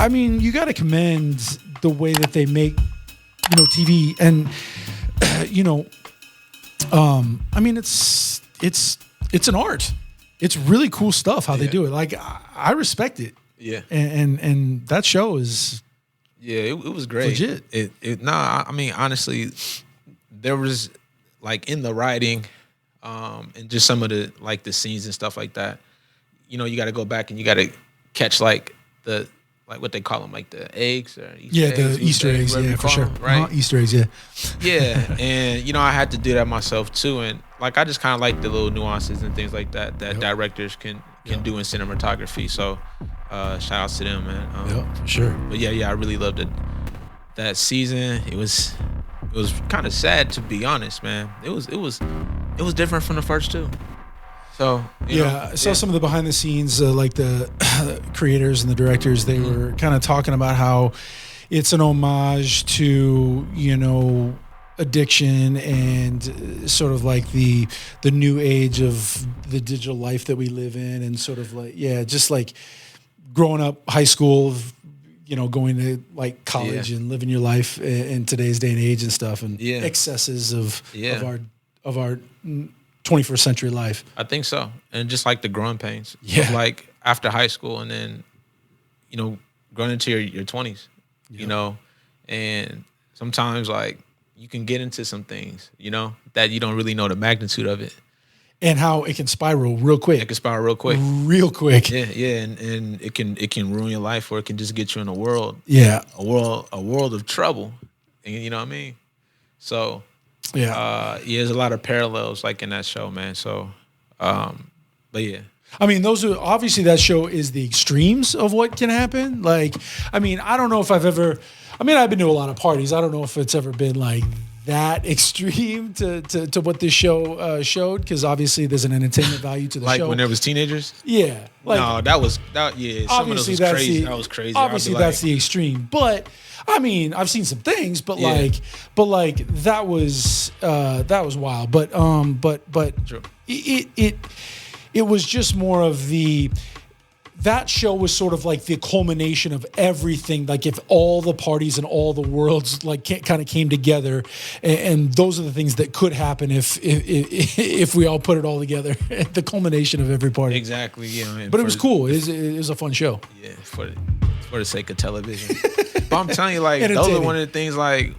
I mean, you got to commend the way that they make, TV, and I mean, it's an art. It's really cool stuff how they do it. Like, I respect it. Yeah. And that show is. Yeah, it was great. Legit. I mean, honestly, there was like in the writing, and just some of the scenes and stuff like that. You got to go back and you got to catch like what they call them, like the eggs or Easter eggs, the Easter eggs, for sure, right? Easter eggs, yeah. Yeah, and I had to do that myself too, and like I just kind of like the little nuances and things like that directors can do in cinematography. So shout outs to them, man. For sure. But yeah, I really loved it. That season, it was kind of sad, to be honest, man. It was different from the first two. So I saw some of the behind the scenes, like the creators and the directors. They were kind of talking about how it's an homage to addiction and sort of like the new age of the digital life that we live in, and sort of like just like growing up, high school, going to like college and living your life in today's day and age and stuff, and excesses of our 21st century life. I think so. And just like the growing pains. Yeah. Like after high school and then, going into your 20s, and sometimes like you can get into some things, that you don't really know the magnitude of it. And how it can spiral real quick. It can spiral real quick. Real quick. Yeah, and it can ruin your life, or it can just get you in a world. Yeah. A world of trouble. And you know what I mean? So there's a lot of parallels like in that show, man. So, but yeah. I mean, those are obviously, that show is the extremes of what can happen. Like, I mean, I don't know if I've been to a lot of parties. I don't know if it's ever been like that extreme to what this show showed, because obviously there's an entertainment value to the show. Like when there was teenagers? Yeah. Like, no, some of those was crazy. That was crazy. Obviously that's the extreme. But I mean, I've seen some things, but that was wild. But True. It was just more of that show was sort of like the culmination of everything. Like if all the parties and all the worlds like kind of came together, and those are the things that could happen if we all put it all together. The culmination of every party. Exactly. Yeah. But it was cool. It was a fun show. Yeah, for the sake of television. But I'm telling you, like those are one of the things. Like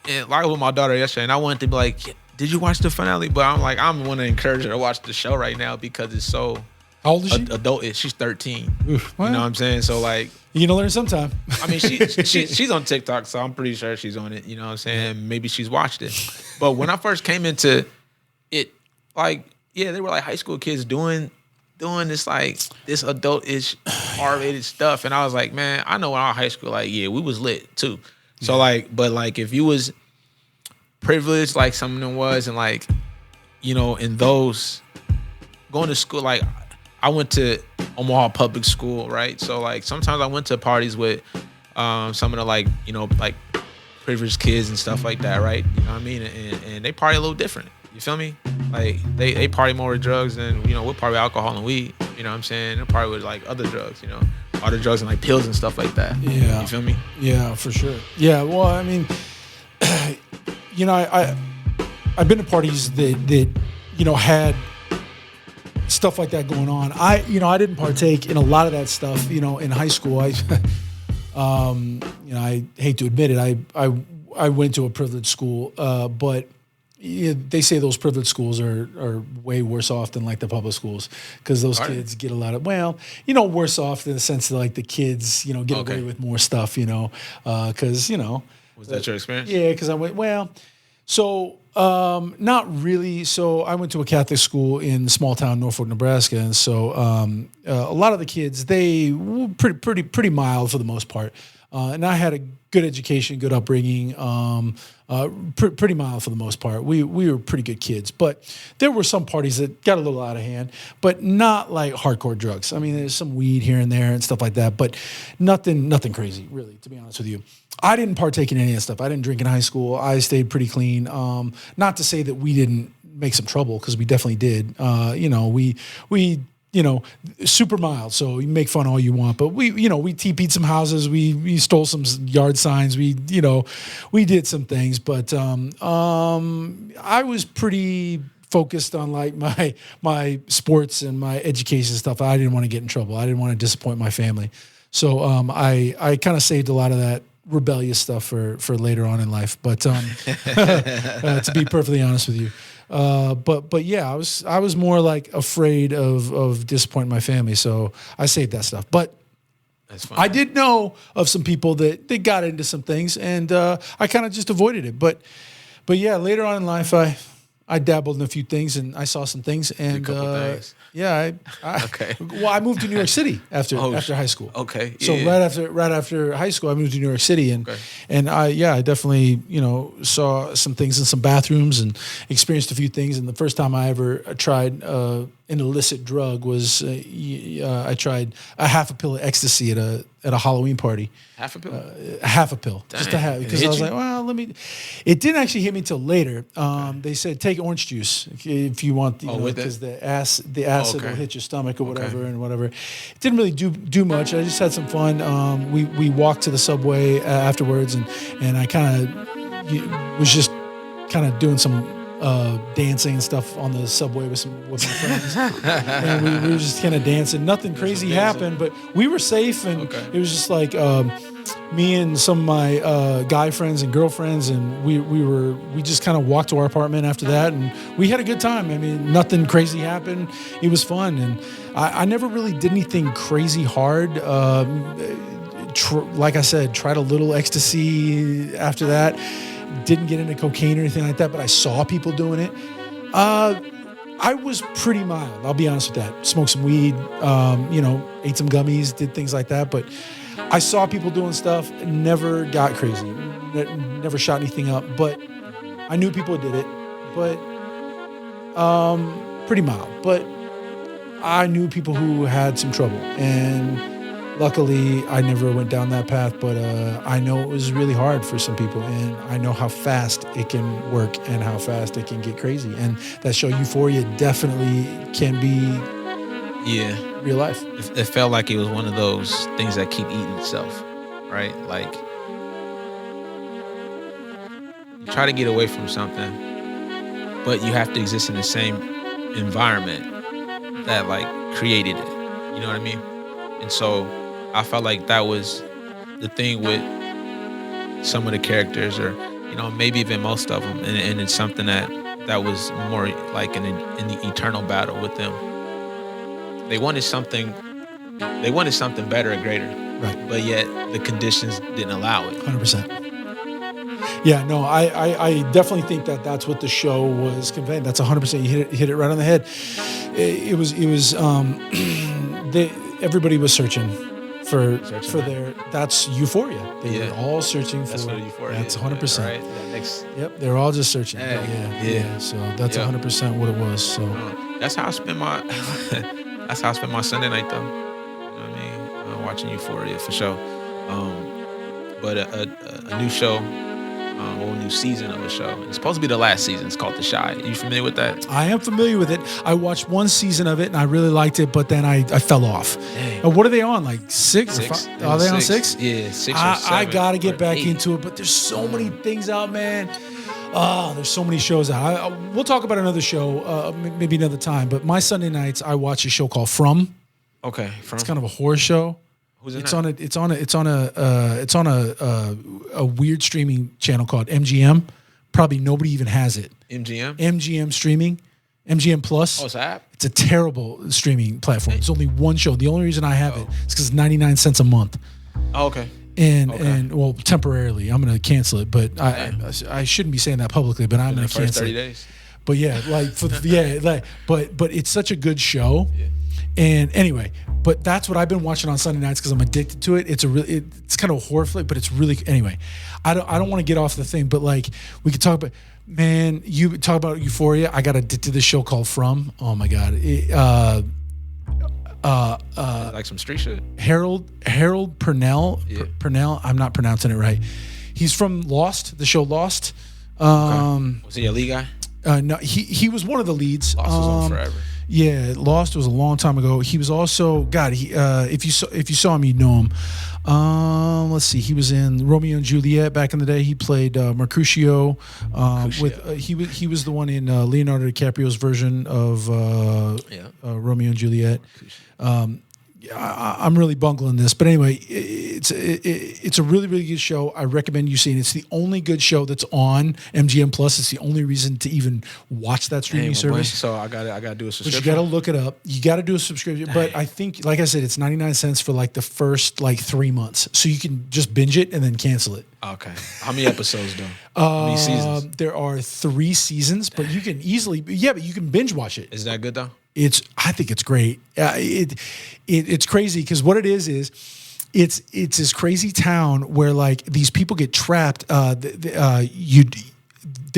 with my daughter yesterday, and I wanted to be like, did you watch the finale? But I'm like, I'm want to encourage her to watch the show right now because it's so. How old is she? Adult. She's 13. Oof, well, you know what I'm saying? So like, you're gonna learn sometime. I mean, she's on TikTok, so I'm pretty sure she's on it. You know what I'm saying? Maybe she's watched it. But when I first came into it, like, they were like high school kids doing this like this adult-ish R-rated stuff, and I was like, man, I know when I was high school, like, we was lit too. So like, but like if you was privileged like some of them was, and like, in those going to school, like I went to Omaha public school, right? So like sometimes I went to parties with some of the like privileged kids and stuff like that, right? You know what I mean? And they party a little different. You feel me? Like they party more with drugs than we'll party with alcohol and weed. You know what I'm saying? They party with like other drugs, other drugs and like pills and stuff like that. Yeah. You feel me? Yeah, for sure. Yeah. Well, I mean, I've been to parties that had stuff like that going on. I didn't partake in a lot of that stuff, in high school. I hate to admit it. I went to a privileged school, but they say those privileged schools are way worse off than like the public schools, because those kids get a lot of, worse off in the sense that like the kids, get away with more stuff, because, Was that your experience? Yeah, because I went, so not really. So I went to a Catholic school in small town Norfolk, Nebraska, and so a lot of the kids, they were pretty mild for the most part, and I had a good education, good upbringing, pretty mild for the most part. We were pretty good kids, but there were some parties that got a little out of hand, but not like hardcore drugs. I mean, there's some weed here and there and stuff like that, but nothing crazy, really, to be honest with you. I didn't partake in any of that stuff. I didn't drink in high school. I stayed pretty clean. Not to say that we didn't make some trouble, because we definitely did. We super mild. So you make fun all you want, but we TP'd some houses. We stole some yard signs. We did some things, but I was pretty focused on like my sports and my education stuff. I didn't want to get in trouble. I didn't want to disappoint my family. So I kind of saved a lot of that rebellious stuff for later on in life. But to be perfectly honest with you. But yeah, I was more like afraid of disappointing my family, so I saved that stuff. But that's fine. I did know of some people that they got into some things, and I kind of just avoided it. But yeah, later on in life, I dabbled in a few things, and I saw some things, and things. Yeah, Okay. Well, I moved to New York City after high school. Okay. So right after high school, I moved to New York City, and I definitely saw some things in some bathrooms and experienced a few things. And the first time I ever tried an illicit drug was I tried a half a pill of ecstasy at a Halloween party. Half a pill? Half a pill. Dang. Just a half, because I was like, well, it didn't actually hit me till later. They said take orange juice if you want, because the acid will hit your stomach or whatever and whatever. It didn't really do much. I just had some fun. We walked to the subway afterwards, and I kind of was just kind of doing some dancing and stuff on the subway with my friends. And we were just kind of dancing. Nothing crazy happened, but we were safe, and it was just like me and some of my guy friends and girlfriends, and we just kind of walked to our apartment after that, and we had a good time. I mean, nothing crazy happened. It was fun, and I never really did anything crazy hard. Like I said, tried a little ecstasy after that. Didn't get into cocaine or anything like that, but I saw people doing it. I was pretty mild, I'll be honest with that. Smoked some weed, ate some gummies, did things like that. But I saw people doing stuff, never got crazy, never shot anything up. But I knew people did it, but pretty mild. But I knew people who had some trouble, and luckily, I never went down that path, but I know it was really hard for some people, and I know how fast it can work and how fast it can get crazy. And that show Euphoria definitely can be real life. It felt like it was one of those things that keep eating itself, right? Like, you try to get away from something, but you have to exist in the same environment that, like, created it. You know what I mean? And so I felt like that was the thing with some of the characters, or maybe even most of them, and it's something that was more like in the eternal battle with them. They wanted something better and greater, right? But yet the conditions didn't allow it. 100%. Yeah, no, I definitely think that's what the show was conveying. That's 100%. You hit it right on the head. It was everybody was searching for their. That's Euphoria. They were all searching for. That's what Euphoria. That's 100%. Right. Yep, they're all just searching. Yeah. So that's 100% what it was. So that's how I spent my. That's how I spent my Sunday night, though. You know what I mean? Watching Euphoria for sure. But a new show. A new season of a show. It's supposed to be the last season. It's called The Chi. Are you familiar with that? I am familiar with it. I watched one season of it and I really liked it, but then I fell off. What are they on? Like six? Are they on six? Yeah, 6 or 7. I got to get back into it, but there's so many things out, man. There's so many shows out. We'll talk about another show, maybe another time, but my Sunday nights, I watch a show called From. Okay. It's kind of a horror show. It's on a weird streaming channel called MGM. Probably nobody even has it. MGM streaming, MGM Plus. Oh, it's an app? It's a terrible streaming platform. It's only one show. The only reason I have it is because it's 99 cents a month. Oh, okay. And well, temporarily, I'm going to cancel it. But I shouldn't be saying that publicly. But I'm going to cancel 30 it. Days. But yeah, but it's such a good show. Yeah. And anyway, but that's what I've been watching on Sunday nights because I'm addicted to it. It's kind of a horror flick, but it's really anyway. I don't want to get off the thing, but like we could talk about, man. You talk about Euphoria. I got addicted to this show called From. Oh my god. Like some street shit. Harold Purnell. Yeah. Purnell. I'm not pronouncing it right. He's from Lost. The show Lost. Was he a lead guy? No, he was one of the leads. Lost was on forever. Yeah, Lost was a long time ago. He was also if you saw him, you'd know him. Let's see, he was in Romeo and Juliet back in the day. He played Mercutio. He was the one in Leonardo DiCaprio's version of Romeo and Juliet. I'm really bungling this, but anyway, it's a really, really good show. I recommend you seeing it. It's the only good show that's on MGM Plus. It's the only reason to even watch that streaming service. So I gotta do a subscription. But you gotta look it up. You gotta do a subscription. But I think, like I said, it's 99 cents for like the first 3 months, so you can just binge it and then cancel it. Okay. How many episodes though? How many seasons? There are 3 seasons, but you can easily, but you can binge watch it. Is that good though? I think it's great. It's crazy because what it is it's this crazy town where like these people get trapped. They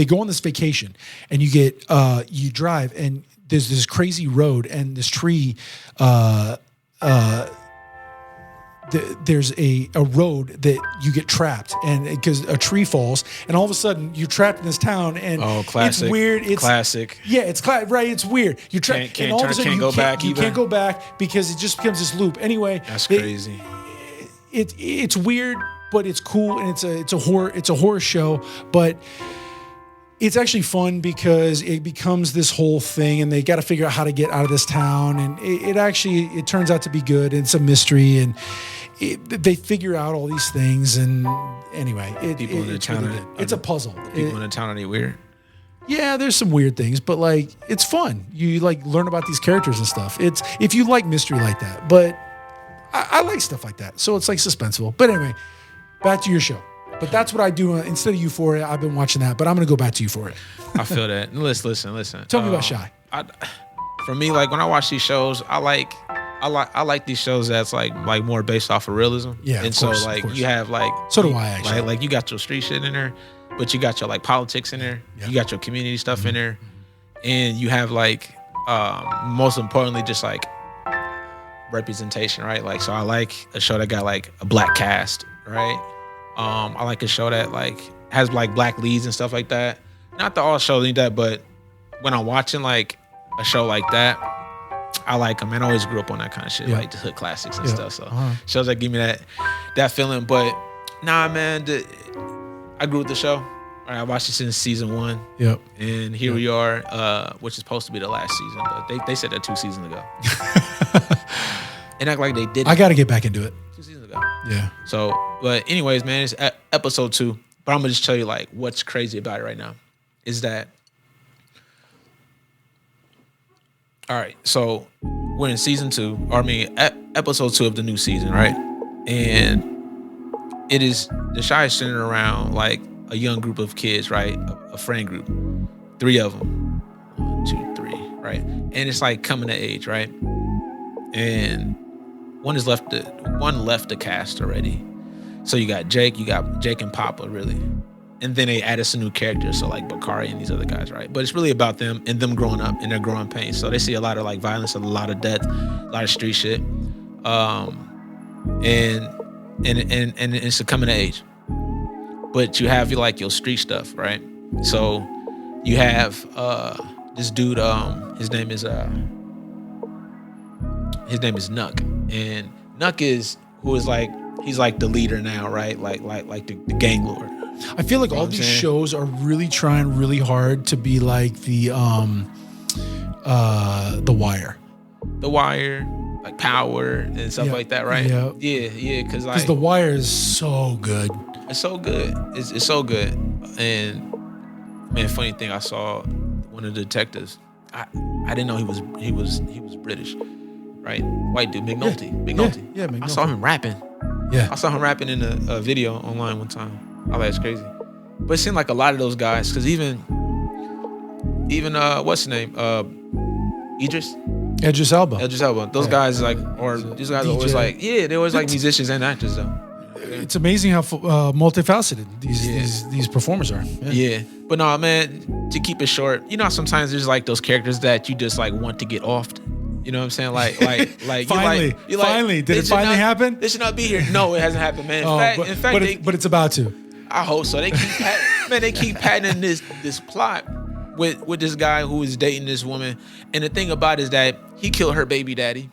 go on this vacation and you drive and there's this crazy road and this tree. There's a road that you get trapped and because a tree falls and all of a sudden you're trapped in this town and classic. It's weird. It's classic. Yeah, it's right. It's weird. You're trapped and all of a sudden you can't go back because it just becomes this loop. Anyway, that's crazy. It's weird, but it's cool and it's a horror show, but it's actually fun because it becomes this whole thing and they got to figure out how to get out of this town. And it turns out to be good. And it's a mystery and they figure out all these things. And anyway, it's a puzzle. People in the town, are they weird? Yeah, there's some weird things, but it's fun. You learn about these characters and stuff. It's if you like mystery like that, but I like stuff like that. So it's suspenseful. But anyway, back to your show. But that's what I do instead of Euphoria. I've been watching that, but I'm going to go back to Euphoria. I feel that. Listen. Tell me about Shy. For me, when I watch these shows, I like these shows that's like more based off of realism. Yeah, and of so course, you have so do I actually. You got your street shit in there, but you got your politics in there. Yeah. You got your community stuff in there, and you have most importantly just representation, right? So I like a show that got a black cast, right? I like a show that has black leads and stuff like that. Not that all shows need that, but when I'm watching a show like that, I like them. And I always grew up on that kind of shit, the hood classics and stuff. So shows that give me that feeling. But nah, man, I grew with the show. I watched it since season 1. Yep. And here we are, which is supposed to be the last season, but they said that 2 seasons ago. And act like they did. I got to get back into it. 2 seasons ago. Yeah. So, but anyways, man, it's episode 2. But I'm gonna just tell you what's crazy about it right now is that. All right, so we're in season 2, episode 2 of the new season, right? And the Shy is centered around a young group of kids, right? A friend group, 3 of them, 1, 2, 3, right? And it's coming to age, right? And one left the cast already. So you got Jake and Papa, really. And then they added some new characters, so Bakari and these other guys, right? But it's really about them and them growing up and their growing pains. So they see a lot of violence, a lot of death, a lot of street shit. And it's a coming of age. But you have your street stuff, right? So you have this dude, his name is Nuck. And Nuck is he's the leader now, right? Like the gang lord. I feel like all these shows are really trying really hard to be like the Wire. The Wire, Power and stuff like that, right? Yeah, because The Wire is so good. It's so good. It's so good. And man, funny thing, I saw one of the detectives. I didn't know he was British, right? White dude, McNulty. Yeah, McNulty. I saw him rapping. Yeah, I saw him rapping in a video online one time. Oh, that's crazy. But it seemed like a lot of those guys, because even what's his name? Idris Elba. Those guys these guys are always they're always musicians and actors though. It's amazing how multifaceted these performers are. Yeah. But no, man, to keep it short, sometimes there's those characters that you just want to get off. You know what I'm saying? Finally, did it finally happen? They should not be here. No, it hasn't happened, man. In fact, but it's about to. I hope so. They keep patenting this plot with this guy who is dating this woman, and the thing about it is that he killed her baby daddy,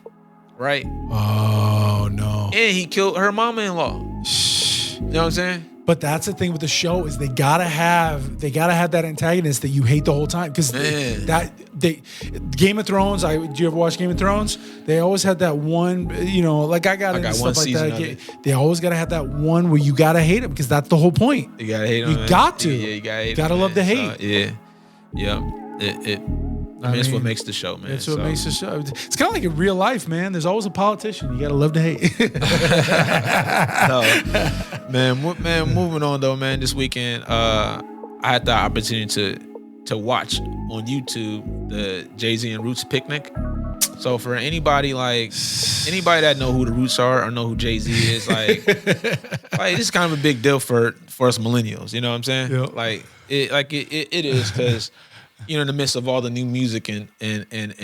right? Oh no! And he killed her mama-in-law. You know what I'm saying? But that's the thing with the show is they gotta have that antagonist that you hate the whole time because Game of Thrones. Do you ever watch Game of Thrones? They always had that one, like I got into stuff like that. They always gotta have that one where you gotta hate him because that's the whole point. You gotta hate him. You got to. Yeah, you gotta hate him. Gotta love the hate. So, yeah. I mean, it's what makes the show, man. It's what makes the show. It's kind of like in real life, man. There's always a politician. You gotta love to hate. No, man. Moving on though, man. This weekend, I had the opportunity to watch on YouTube the Jay-Z and Roots picnic. So for anybody that know who the Roots are or know who Jay-Z is, like it's kind of a big deal for us millennials. You know what I'm saying? Yeah. It is because. In the midst of all the new music and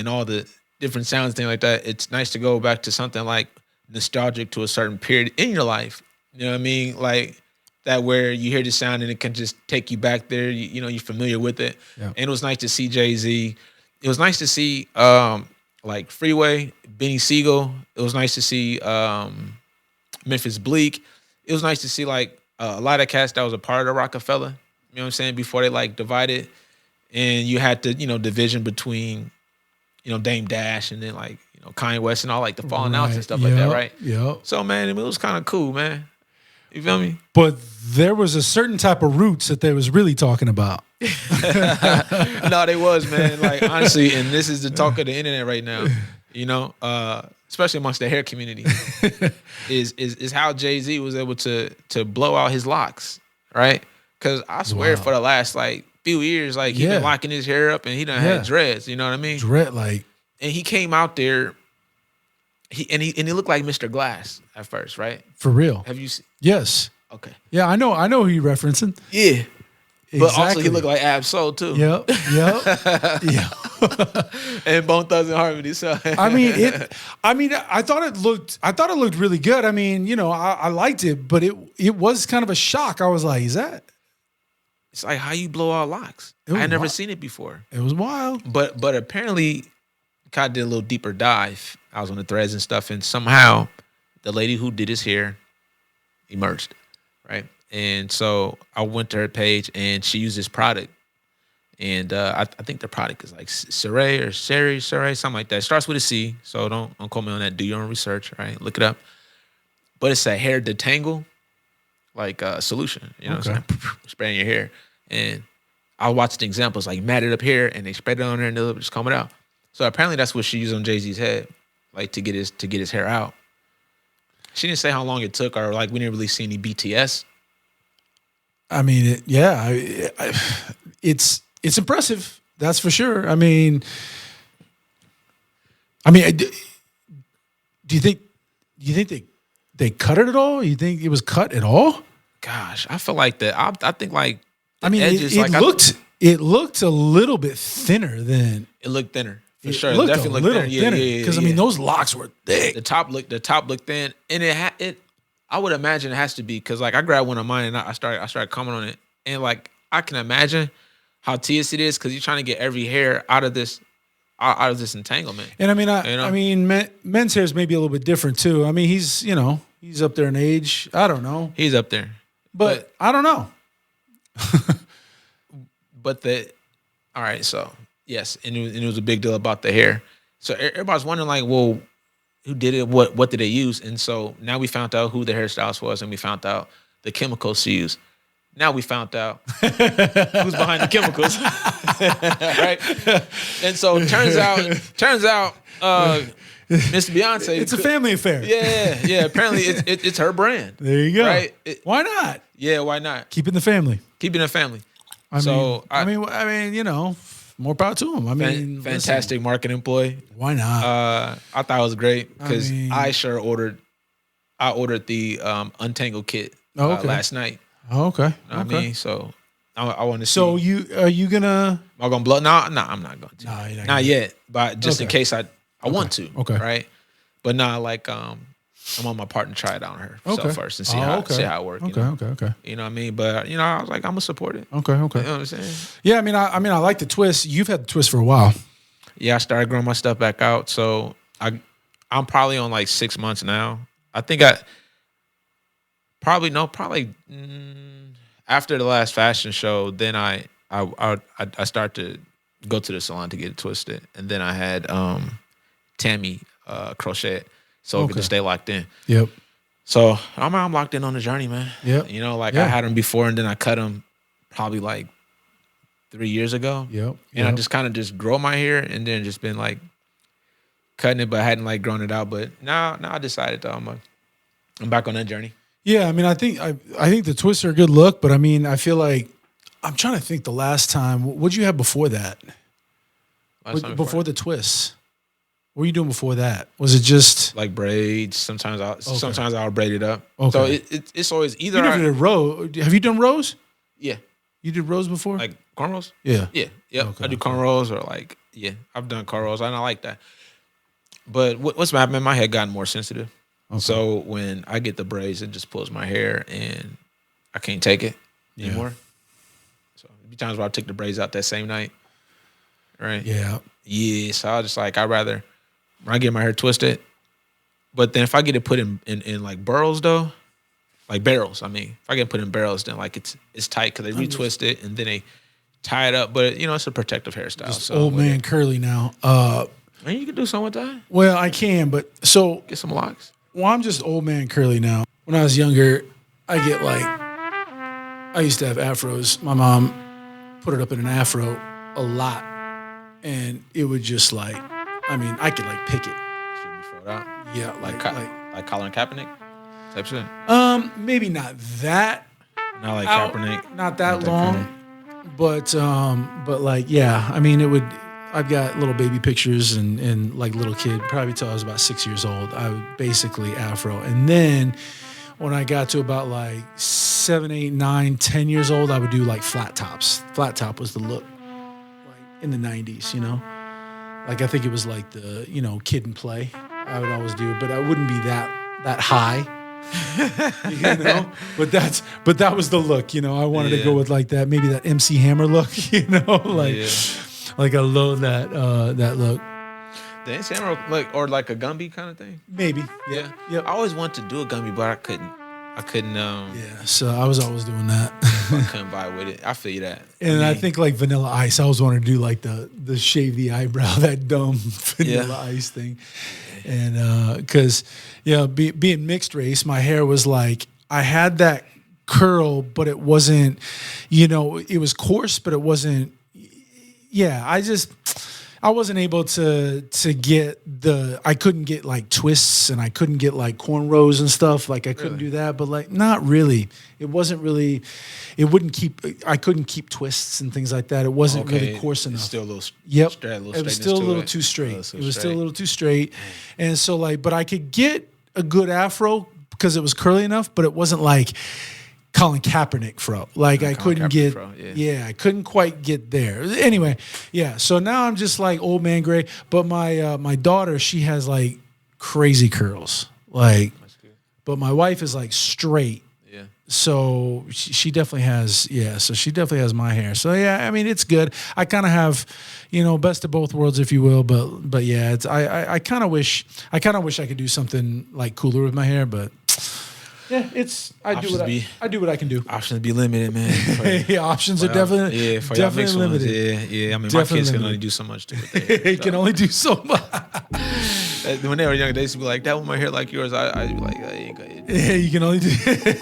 all the different sounds and things like that, it's nice to go back to something like nostalgic to a certain period in your life. You know what I mean? Like that where you hear the sound and it can just take you back there. You're familiar with it. Yeah. And it was nice to see Jay-Z. It was nice to see like Freeway, Benny Siegel. It was nice to see Memphis Bleak. It was nice to see like a lot of cats that was a part of the Rockefeller. You know what I'm saying? Before they like divided. And you had the, division between, Dame Dash and then like, Kanye West and all like the falling outs and stuff like that, right? Yeah. So man, it was kind of cool, man. You feel me? But there was a certain type of Roots that they was really talking about. No, they was, man. Like honestly, and this is the talk of the internet right now. Especially amongst the hair community, is how Jay-Z was able to blow out his locks, right? Because I swear for the last like few years, like he been locking his hair up and he done had dreads. You know what I mean? And he came out there. He looked like Mr. Glass at first, right? For real? Have you seen? Yes. Okay. Yeah, I know who you're referencing. Yeah. Exactly. But also he looked like Ab Soul too. Yep. Yeah. And Bone Thugs and Harmony. So I thought it looked really good. I mean, I liked it, but it was kind of a shock. I was like, is that? It's like how you blow out locks. I had never seen it before. It was wild. But apparently, Kai did a little deeper dive. I was on the threads and stuff, and somehow the lady who did his hair emerged, right? And so I went to her page, and she used this product. And I think the product is like Suri, something like that. It starts with a C, so don't quote me on that. Do your own research, right? Look it up. But it's a hair detangle. Like solution, what I'm saying? Spraying your hair. And I watched the examples, like matted up hair, and they spread it on there and they'll just comb it out. So apparently that's what she used on Jay-Z's head, like to get his hair out. She didn't say how long it took, or like we didn't really see any BTS. I mean, it's impressive. That's for sure. I mean, do you think they cut it at all? You think it was cut at all? Gosh, I feel like that. I think like edges, it looked a little bit thinner than it looked thinner for it sure. Looked definitely a little looked thinner because I mean those locks were thick. The top looked thin, and it. I would imagine it has to be because like I grabbed one of mine and I started commenting on it, and like I can imagine how tedious it is because you're trying to get every hair out of this entanglement. And I mean, I mean, men's hair is maybe a little bit different too. I mean, he's up there in age. I don't know. He's up there, but I don't know. All right, so yes, and it was a big deal about the hair. So everybody's wondering like, well, who did it? What did they use? And so now we found out who the hairstylist was, and we found out the chemicals she used. Now we found out who's behind the chemicals, right? And so it turns out, Miss Beyonce. It's a family affair. Yeah. Apparently, it's her brand. There you go. Right? Why not? Yeah, why not? Keeping the family. I mean, more power to him. I mean, fantastic marketing employee. Why not? I thought it was great because I ordered the Untangled kit last night. Oh, okay. You know what I mean? So I want to see. So are you gonna? Am I gonna blow? No, I'm not going to. No, you're not yet. But just in case I want to. Okay. Right. But like I want my partner to try it on herself first and see how it works. Okay. You know what I mean? But I was like, I'm gonna support it. Okay. You know what I'm saying? Yeah, I mean, I like the twist. You've had the twist for a while. Yeah, I started growing my stuff back out. So I'm probably on like 6 months now. I think probably after the last fashion show, then I start to go to the salon to get it twisted, and then I had Tammy crochet it so it could just stay locked in. Yep. So I'm locked in on the journey, man. Yep. I had them before, and then I cut them probably like 3 years ago. Yep. And I just kind of just grow my hair, and then just been like cutting it, but I hadn't like grown it out. But now I decided I'm back on that journey. Yeah, I mean, I think the twists are a good look, but I mean, I feel like I'm trying to think the last time. What'd you have before that? Before the twists, what were you doing before that? Was it just like braids? Sometimes I'll braid it up. Okay. So it's always either. You never did row. Have you done rows? Yeah. You did rows before? Like cornrows? Yeah. Yeah. Yep. Okay, I do cornrows or like I've done cornrows and I like that. But what's happening? My head gotten more sensitive. Okay. So when I get the braids, it just pulls my hair and I can't take it anymore. So there'll be times where I'll take the braids out that same night. Right? Yeah. Yeah. So I just like, I'd rather when I get my hair twisted. But then if I get it put in like burls though, like barrels, I mean, if I get put in barrels, then like it's tight because they retwist it and then they tie it up. But it's a protective hairstyle. Just so old man curly now. Man, you can do something with that. Well, I can, but so get some locks. Well, I'm just old man curly now. When I was younger, I used to have afros. My mom put it up in an afro a lot, and it would just like, I mean, I could like pick it. Should be thrown out. Yeah, like Colin Kaepernick type shit. Maybe not that. Not like Kaepernick. Not that long, but like yeah. I mean, it would. I've got little baby pictures and like little kid, probably till I was about 6 years old. I would basically afro. And then when I got to about like 7, 8, 9, 10 years old, I would do like flat tops. Flat top was the look like in the 90s, Like I think it was like the, kid and play. I would always do it, but I wouldn't be that high. But that was the look, I wanted to go with like that, maybe that MC Hammer look, Like I love that look. The MC Hammer look, or like a Gumby kind of thing. Maybe. Yeah. Yep. I always wanted to do a Gumby, but I couldn't. Yeah. So I was always doing that. I couldn't vibe with it. I feel you that. And I think like Vanilla Ice, I always wanted to do like the shave the eyebrow, that dumb Vanilla Ice thing. And because being mixed race, my hair was like I had that curl, but it wasn't. It was coarse, but it wasn't. Yeah, I wasn't able to get I couldn't get like twists and I couldn't get like cornrows and stuff. Like I couldn't do that, but like not really. It wasn't really, I couldn't keep twists and things like that. It wasn't really coarse enough. Still a little it was still a little too straight. It was still a little too straight. And so like, but I could get a good afro because it was curly enough, but it wasn't like Colin Kaepernick fro. Like I couldn't get, I couldn't quite get there. Anyway, yeah. So now I'm just like old man gray. But my daughter, she has like crazy curls. Like, but my wife is like straight. Yeah. So she definitely has, So she definitely has my hair. So yeah, I mean it's good. I kind of have, best of both worlds, if you will. But yeah, it's I kind of wish I could do something like cooler with my hair, but. Yeah, I do what I can do. Options be limited, man. Yeah, options are definitely limited. Yeah. I mean, my kids can only do so much to it. They can only do so much. When they were young, they used to be like, "That one, my hair like yours." I'd be like, "Yeah, you can only do."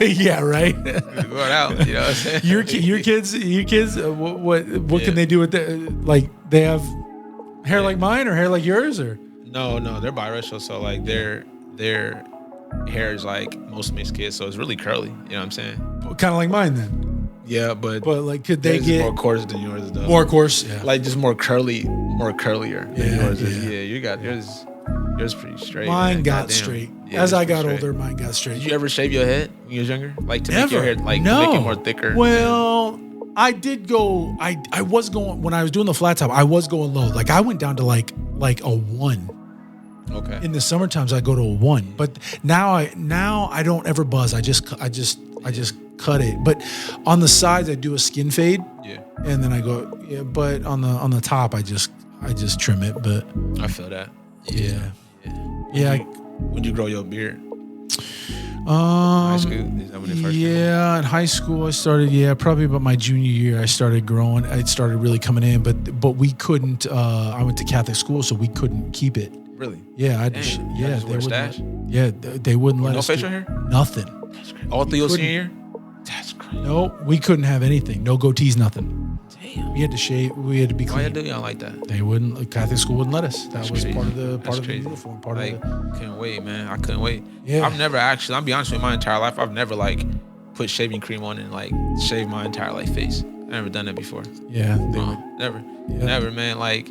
Yeah, right. Going out, you know what I'm saying? Your kids. What can they do with that? Like, they have hair like mine or hair like yours, or no, they're biracial, so like their hair is like most mixed kids, so it's really curly. You know what I'm saying? Kind of like mine then. Yeah, but like, could they get more coarse than yours though? More coarse, yeah. Like just more curlier than yours is. Yeah, you got yours. Yours pretty straight. Mine got straight. Yeah, as I got older, mine got straight. Did you ever shave your head when you was younger? Like to make your hair make it more thicker? Well, I did go. I was going when I was doing the flat top. I was going low. Like I went down to like a 1. Okay. In the summer times, I go to a 1. But now I don't ever buzz. I just cut it. But on the sides, I do a skin fade. Yeah. And then I go. Yeah. But on the top, I just trim it. But I feel that. Yeah. When you grow your beard? High school? Is that when it first in high school I started. Probably about my junior year I started growing. It started really coming in, but we couldn't. I went to Catholic school, so we couldn't keep it. Really? Yeah, Just wear a stash? They wouldn't let no us. Facial hair? Nothing. That's crazy. All through your senior year? That's crazy. No, we couldn't have anything. No goatees, nothing. Damn. We had to shave. We had to be clean. Why you do y'all like that? They wouldn't. Catholic school wouldn't let us. That was crazy. part of the Crazy. uniform. Couldn't wait, man. I couldn't wait. Yeah. I've never actually. I'll be honest with you, my entire life, I've never like put shaving cream on and like shaved my entire like face. I've never done that before. Yeah, Never, Yeah. never, man. Like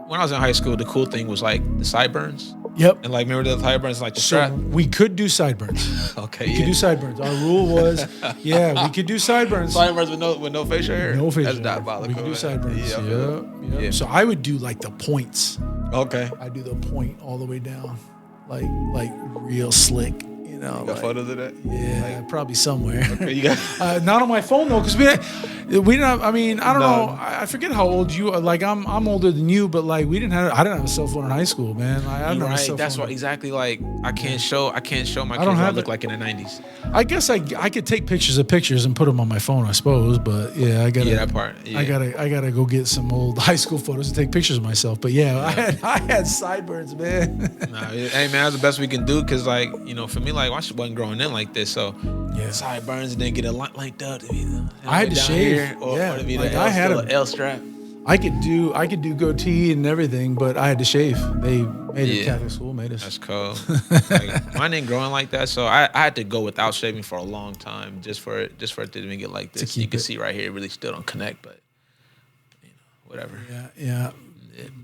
when I was in high school, the cool thing was like the sideburns. Yep. And like, remember the sideburns, like the So strap? we could do sideburns. Okay, We could do sideburns. Our rule was, we could do sideburns. Sideburns with no facial hair. No facial That's hair. diabolical. We could do man. sideburns. Yeah, I feel it. Yep. Yeah. So I would do like the points. Okay. I do the point all the way down, like real slick. You know, You got photos of that? Yeah, probably somewhere. Okay, you got. Not on my phone though, because we didn't have. I mean, I don't know. I forget how old you are. Like I'm older than you, but like I didn't have a cell phone in high school, man. I don't have a cell That's phone. why exactly. Like I can't show my kids what I look like in the 90s. I guess I could take pictures of pictures and put them on my phone, I suppose. But yeah, I gotta. Yeah, that part. Yeah. I gotta go get some old high school photos and take pictures of myself. But I had sideburns, man. Hey man, that's the best we can do because like for me like I wasn't growing in like this, so Yeah. sideburns and then get a lot like that. I had to shave. Or to be like the I had L strap. I could do goatee and everything, but I had to shave. They made it. Catholic school made us. That's cool. Like, mine ain't growing like that, so I had to go without shaving for a long time just for it to even get like this. You can see right here, it really still don't connect, but whatever. Yeah.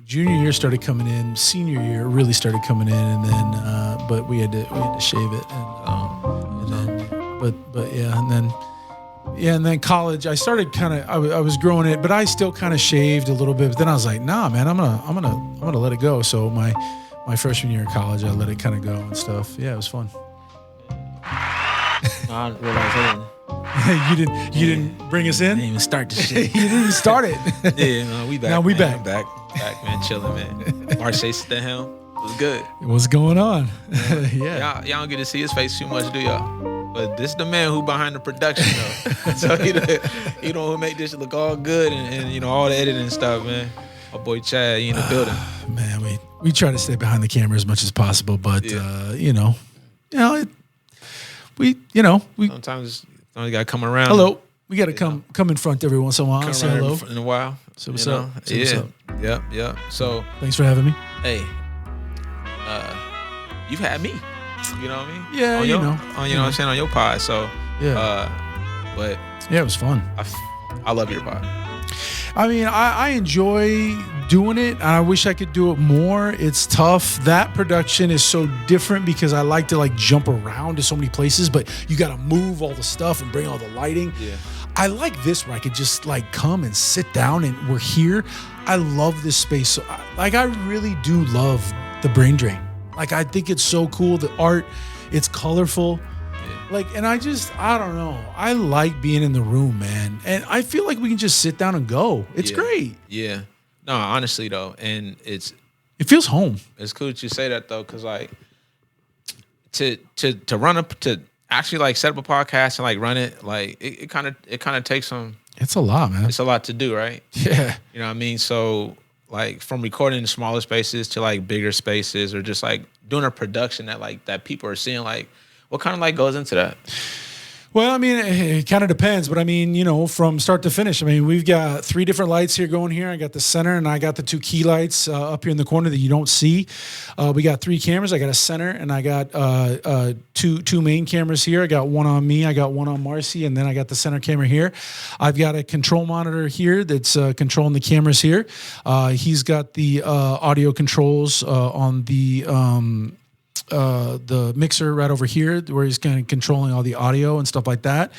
Junior year started coming in. Senior year really started coming in, and then but we had to shave it, and then college. I started kind of I was growing it, but I still kind of shaved a little bit. But then I was like, nah, man, I'm gonna let it go. So my freshman year of college, I let it kind of go and stuff. Yeah, it was fun. I realized You didn't bring us in. I didn't even start the shit. You didn't start it. Yeah, no, we back. Now we man. back. Back, man, chilling, man. Marcey Yates at the helm. It was good. What's going on? Yeah. Y'all don't get to see his face too much, do y'all? But this is the man who behind the production, though. So he the who make this look all good and all the editing and stuff, man. My boy Chad, he in the building. Man, we try to stay behind the camera as much as possible, but we sometimes you gotta come around. hello. We got to come in front every once in a while. Come Say around hello. in a while. So what's up? Say Yeah. what's up. Yep. So Thanks for having me. hey, you've had me. You know what I mean? Yeah, on you your, know. On what I'm saying, on your pod. So but Yeah, it was fun. I love your pod. I mean, I enjoy doing it, and I wish I could do it more. It's tough. That production is so different because I like to jump around to so many places, but you got to move all the stuff and bring all the lighting. Yeah. I like this where I could just come and sit down and we're here. I love this space. So I really do love the brain drain. I think it's so cool. The art, it's colorful. And I don't know. I like being in the room, man. And I feel like we can just sit down and go. It's great. Yeah. No, honestly though, and it feels home. It's cool that you say that though, because to run up to actually set up a podcast and run it, it kind of takes some. It's a lot, man. It's a lot to do, right? Yeah. You know what I mean? So from recording in smaller spaces to bigger spaces, or just doing a production that people are seeing, what kind of goes into that? Well, I mean, it kind of depends, but I mean, from start to finish, I mean, we've got 3 different lights here going here. I got the center, and I got the 2 key lights up here in the corner that you don't see. We got 3 cameras. I got a center, and I got two main cameras here. I got one on me, I got one on Marcey, and then I got the center camera here. I've got a control monitor here that's controlling the cameras here. He's got the audio controls on the the mixer right over here where he's kind of controlling all the audio and stuff like that.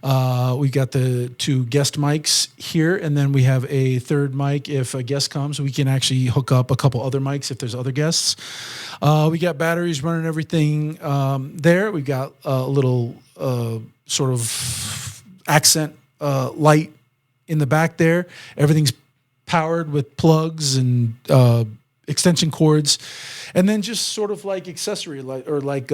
We've got the 2 guest mics here, and then we have a third mic. If a guest comes, we can actually hook up a couple other mics if there's other guests. We got batteries running everything there. We've got a little sort of accent light in the back there. Everything's powered with plugs and extension cords, and then just sort of like accessory light or like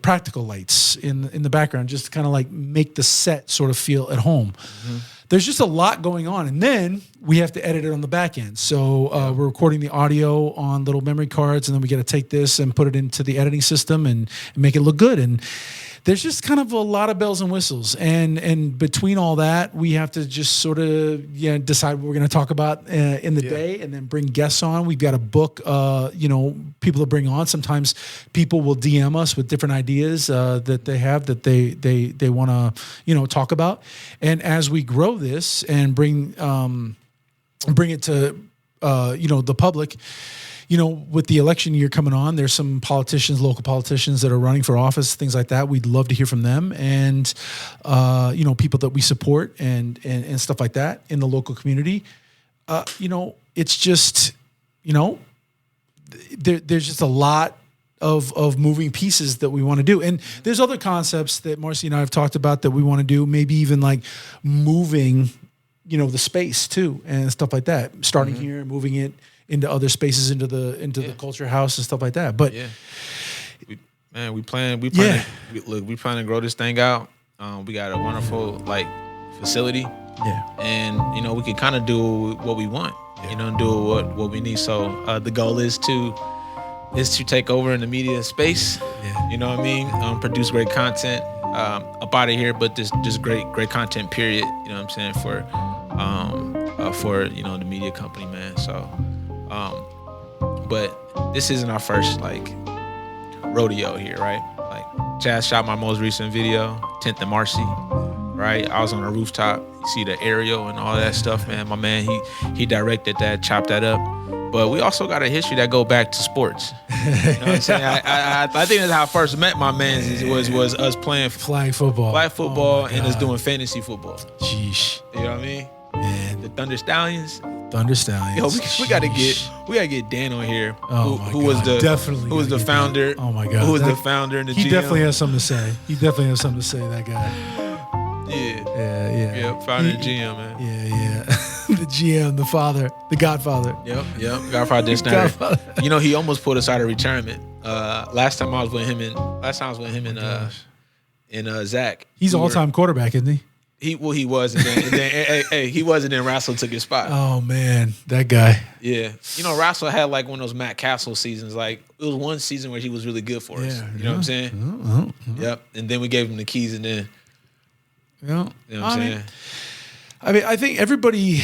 practical lights in the background, just to kind of like make the set sort of feel at home. Mm-hmm. There's just a lot going on, and then we have to edit it on the back end. So we're recording the audio on little memory cards, and then we got to take this and put it into the editing system and make it look good. And there's just kind of a lot of bells and whistles, and between all that, we have to just sort of decide what we're going to talk about in the day, and then bring guests on. We've got to book, people to bring on. Sometimes people will DM us with different ideas that they have that they want to talk about, and as we grow this and bring it to the public. With the election year coming on, there's some politicians, local politicians that are running for office, things like that. We'd love to hear from them, and people that we support and stuff like that in the local community. It's just there's just a lot of moving pieces that we want to do, and there's other concepts that Marcey and I have talked about that we want to do. Maybe even like moving, the space too, and stuff like that. Starting here, moving it into other spaces, into the Culxr house and stuff like that. But we plan to grow this thing out. We got a wonderful facility. Yeah. And we can kind of do what we want. Do what we need. So the goal is to take over in the media space. Yeah. You know what I mean? Produce great content up out of here, but just great content, period. You know what I'm saying? For the media company, man. So but this isn't our first rodeo here, right? Chad shot my most recent video, 10th and Marcey, right? I was on a rooftop. You see the aerial and all that stuff, man. My man, he directed that, chopped that up. But we also got a history that go back to sports. You know what I'm saying? I think that's how I first met my man was us playing flag football, and us doing fantasy football. Jeez. You know what I mean? Man. The Thunder Stallions. Yo, we gotta get Dan on here. Who was the founder? Oh my God, who was the founder and the GM? He definitely has something to say. That guy. Yeah. Founder and GM, man. Yeah. The GM, the father, the Godfather. Yep. Godfather Dan Snyder. He almost pulled us out of retirement. Last time I was with him and Zach. He's an all-time quarterback, isn't he? He was, and then he wasn't. And Russell took his spot. Oh man, that guy. Yeah, Russell had one of those Matt Castle seasons. It was one season where he was really good for us. You know what I'm saying? Yep. And then we gave him the keys, and then. You know what I'm saying? I think everybody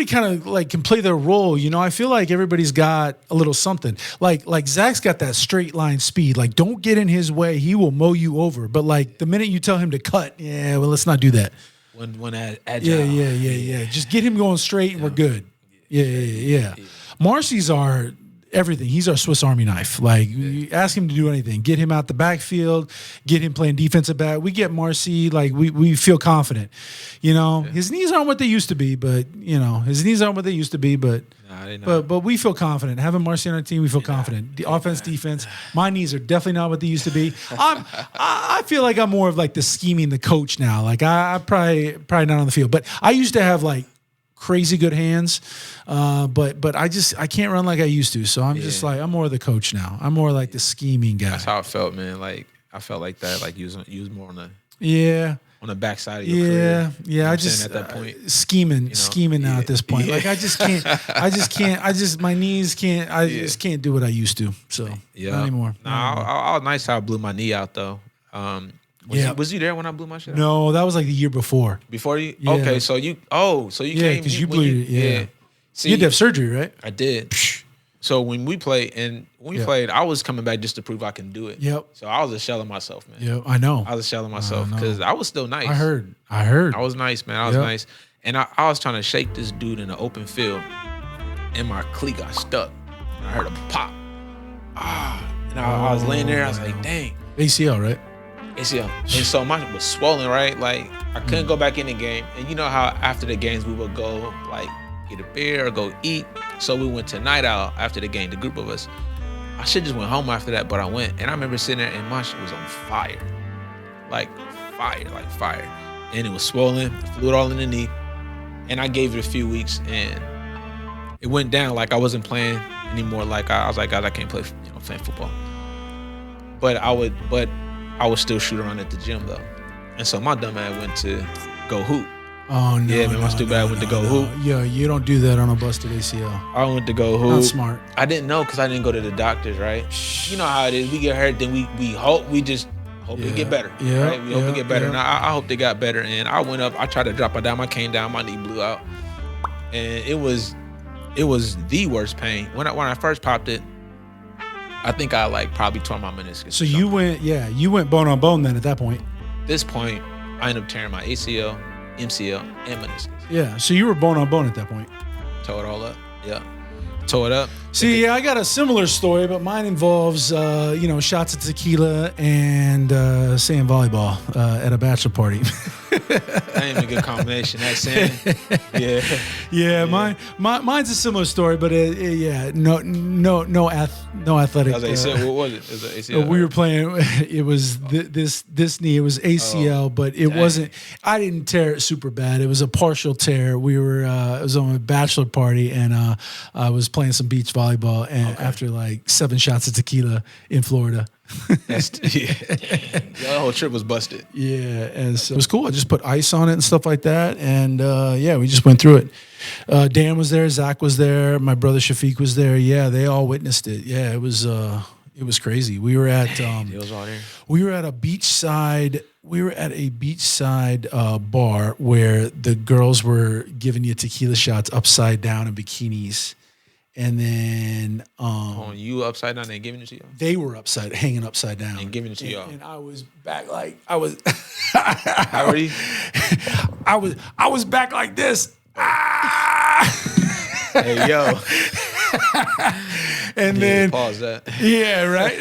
kind of can play their role. I feel like everybody's got a little something. Like Zach's got that straight line speed. Don't get in his way; he will mow you over. But the minute you tell him to cut, let's not do that. When agile. Yeah. Just get him going straight, and we're good. Yeah. Marcey's our everything. He's our Swiss Army knife. You ask him to do anything. Get him out the backfield. Get him playing defensive back. We get Marcey. We feel confident. His knees aren't what they used to be, but but we feel confident. Having Marcey on our team, we feel confident. The offense, defense. My knees are definitely not what they used to be. I feel like I'm more of the scheming, the coach now. I probably not on the field, but I used to have crazy good hands, but I can't run like I used to. So I'm just I'm more of the coach now. I'm more the scheming guy. That's how I felt, man. I felt like that. You was more on the backside of your career. Yeah. I just at that point scheming now at this point. I just can't. My knees can't. I just can't do what I used to. So not anymore. No, I was nice how I blew my knee out though. Was you there when I blew my shit out? No, that was the year before. Before you? Yeah. Okay, so you came. Because you blew it. Yeah. See, you had to have surgery, right? I did. So when we played, I was coming back just to prove I can do it. Yep. So I was a shell of myself, man. Yeah, I know. I was a shell of myself because I was still nice. I heard. I was nice, man. I was nice. And I was trying to shake this dude in an open field, and my cleat got stuck. I heard a pop. And I was laying there. I was like, dang. ACL, right? ACL. And so mine was swollen, right? Like, I couldn't go back in the game. And you know how after the games, we would go, like, get a beer or go eat. So we went to night out after the game, the group of us. I should just went home after that, but I went. And I remember sitting there, and my shit was on fire. Like fire. And it was swollen, fluid all in the knee. And I gave it a few weeks, and it went down. Like, I wasn't playing anymore. Like, I was like, guys, I can't play, playing football. But I would still shoot around at the gym, though. And so my dumb ass went to go hoop. Oh, no. Yeah, man, my stupid ass went to go hoop. Yeah, you don't do that on a busted ACL. I went to go hoop. Not smart. I didn't know because I didn't go to the doctors, right? You know how it is. We get hurt, then we hope we just hope we get better. Yeah, right? We hope we get better. And I hope they got better. And I went up. I tried to drop it down. I came down. My knee blew out, and it was the worst pain. When I first popped it, I think I probably tore my meniscus. So you went bone on bone then at that point. At this point, I ended up tearing my ACL, MCL, and meniscus. Yeah, so you were bone on bone at that point. Tore it all up. Yeah. Tore it up. See, I got a similar story, but mine involves, shots of tequila and sand volleyball at a bachelor party. That ain't a good combination. That sand. Yeah. Yeah, mine's a similar story, but no athletic. What was it? Was it ACL? We were playing. It was this knee. It was ACL, but it wasn't. I didn't tear it super bad. It was a partial tear. We were. It was on a bachelor party, and I was playing some beach volleyball, and after 7 shots of tequila in Florida. The whole trip was busted. Yeah, and so it was cool. I just put ice on it and stuff like that, and we just went through it. Dan was there, Zach was there, my brother Shafiq was there. Yeah, they all witnessed it. Yeah, it was crazy. We were at we were at a beachside. We were at a beachside bar where the girls were giving you tequila shots upside down in bikinis. And then you upside down and giving it to you? They were hanging upside down. And giving it to y'all. And I was back I was How are you? I was back like this. Hey yo. And then pause that. Yeah, right.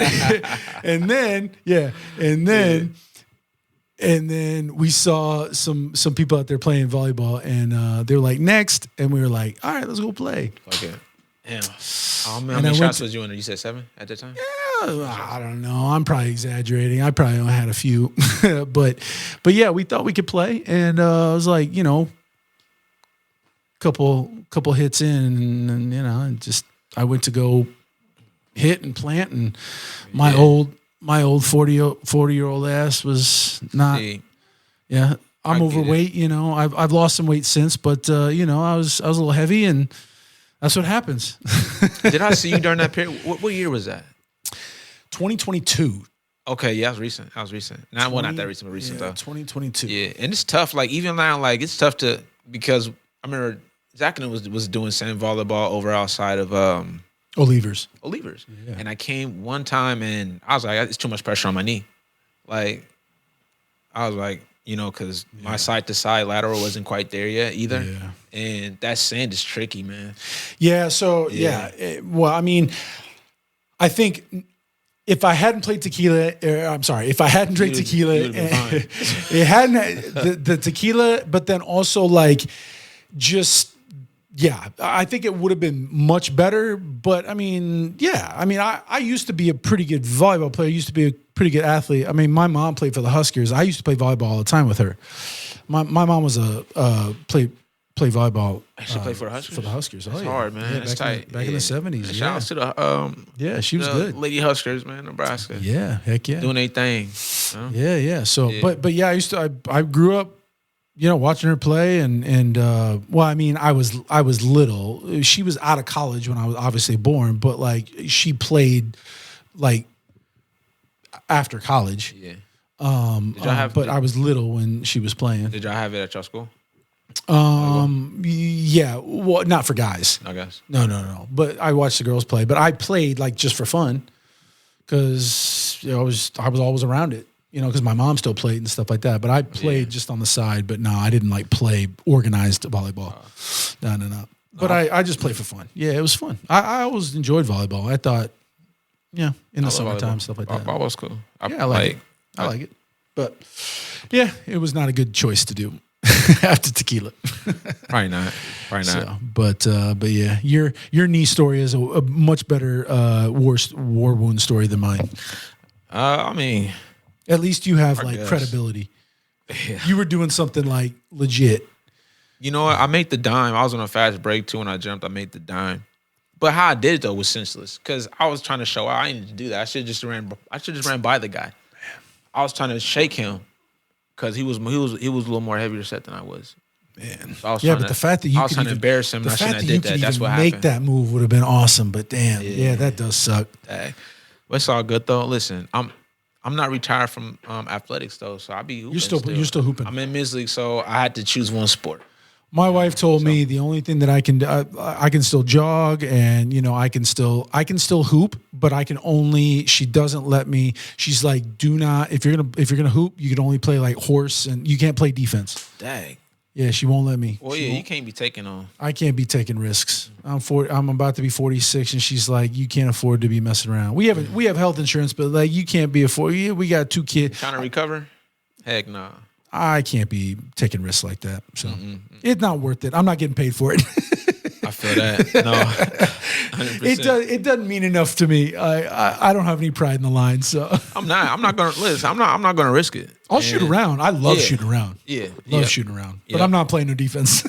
And then we saw some people out there playing volleyball, and they were like, next, and we were like, all right, let's go play. Okay. Damn. How many shots was you in? You said 7 at that time? Yeah, I don't know. I'm probably exaggerating. I probably only had a few, but yeah, we thought we could play, and I was like, couple hits in, and just I went to go hit and plant, and my old 40-year-old ass was not. Yeah, I'm overweight. I've lost some weight since, but I was a little heavy, and that's what happens. Did I see you during that period? What year was that? 2022. Okay, yeah, that was recent. Not that recent, but recent though. 2022. Yeah, and it's tough. Even now, it's tough because I remember Zach and was doing sand volleyball over outside of Olivers. Yeah. And I came one time and I was like, it's too much pressure on my knee. I was like, because my side to side lateral wasn't quite there yet either. Yeah. And that sand is tricky, man. Yeah. So I think if I hadn't played tequila, if I hadn't drank tequila, it hadn't the tequila, but then also I think it would have been much better. But I used to be a pretty good volleyball player. I used to be a pretty good athlete. My mom played for the Huskers. I used to play volleyball all the time with her. My mom was play volleyball. She played for the Huskers? For the Huskers. That's hard, man. That's tight. Back in the 70s. Shout out to the she was good. Lady Huskers, man, Nebraska. Yeah, heck yeah. Doing their thing. Yeah. So but I grew up watching her play, and I was little. She was out of college when I was obviously born, but she played after college. Yeah. I was little when she was playing. Did y'all have it at your school? Yeah. Well, not for guys. I guess. No. But I watched the girls play. But I played just for fun, because I was always around it. Because my mom still played and stuff like that. But I played just on the side. But no, I didn't play organized volleyball. No. But I just played for fun. Yeah, it was fun. I always enjoyed volleyball. I thought Yeah, in the I love summertime, volleyball. stuff like that. Volleyball's cool. Yeah, I like it. I like it. But yeah, it was not a good choice to do after tequila. Probably not. So, but yeah, your knee story is a much better war wound story than mine. I mean, at least you have guess. Credibility. Yeah. You were doing something like legit. You know what? I made the dime. I was on a fast break too when I jumped. I made the dime. But how I did it though was senseless because I was trying to show out. I didn't need to do that. I should just ran by the guy. I was trying to shake him because he was a little more heavier set than I was. Man, so but the fact that you I was trying to embarrass him. The and I fact shouldn't that you have did could that. That's even what make happened. that move would have been awesome. But damn, yeah, that does suck. Dang. But it's all good though. Listen, I'm not retired from athletics though, so I'll be hooping. You're still hooping. I'm in Miss League, so I had to choose one sport. My wife told me the only thing that I can still jog and I can still hoop, but she doesn't let me. She's like, do not, if you're gonna hoop, you can only play like horse and you can't play defense. Dang. Yeah, she won't let me. Well, you can't be taking on. I can't be taking risks. I'm about to be 46, and she's like, you can't afford to be messing around. We have health insurance, but like you can't be we got 2 kids. Trying to recover? Heck no. Nah. I can't be taking risks like that. So it's not worth it. I'm not getting paid for it. I feel that. No, 100%. It doesn't mean enough to me. I don't have any pride in the line, so I'm not gonna listen. I'm not gonna risk it. I'll shoot around. I love shooting around. Yeah, love shooting around. But I'm not playing no defense.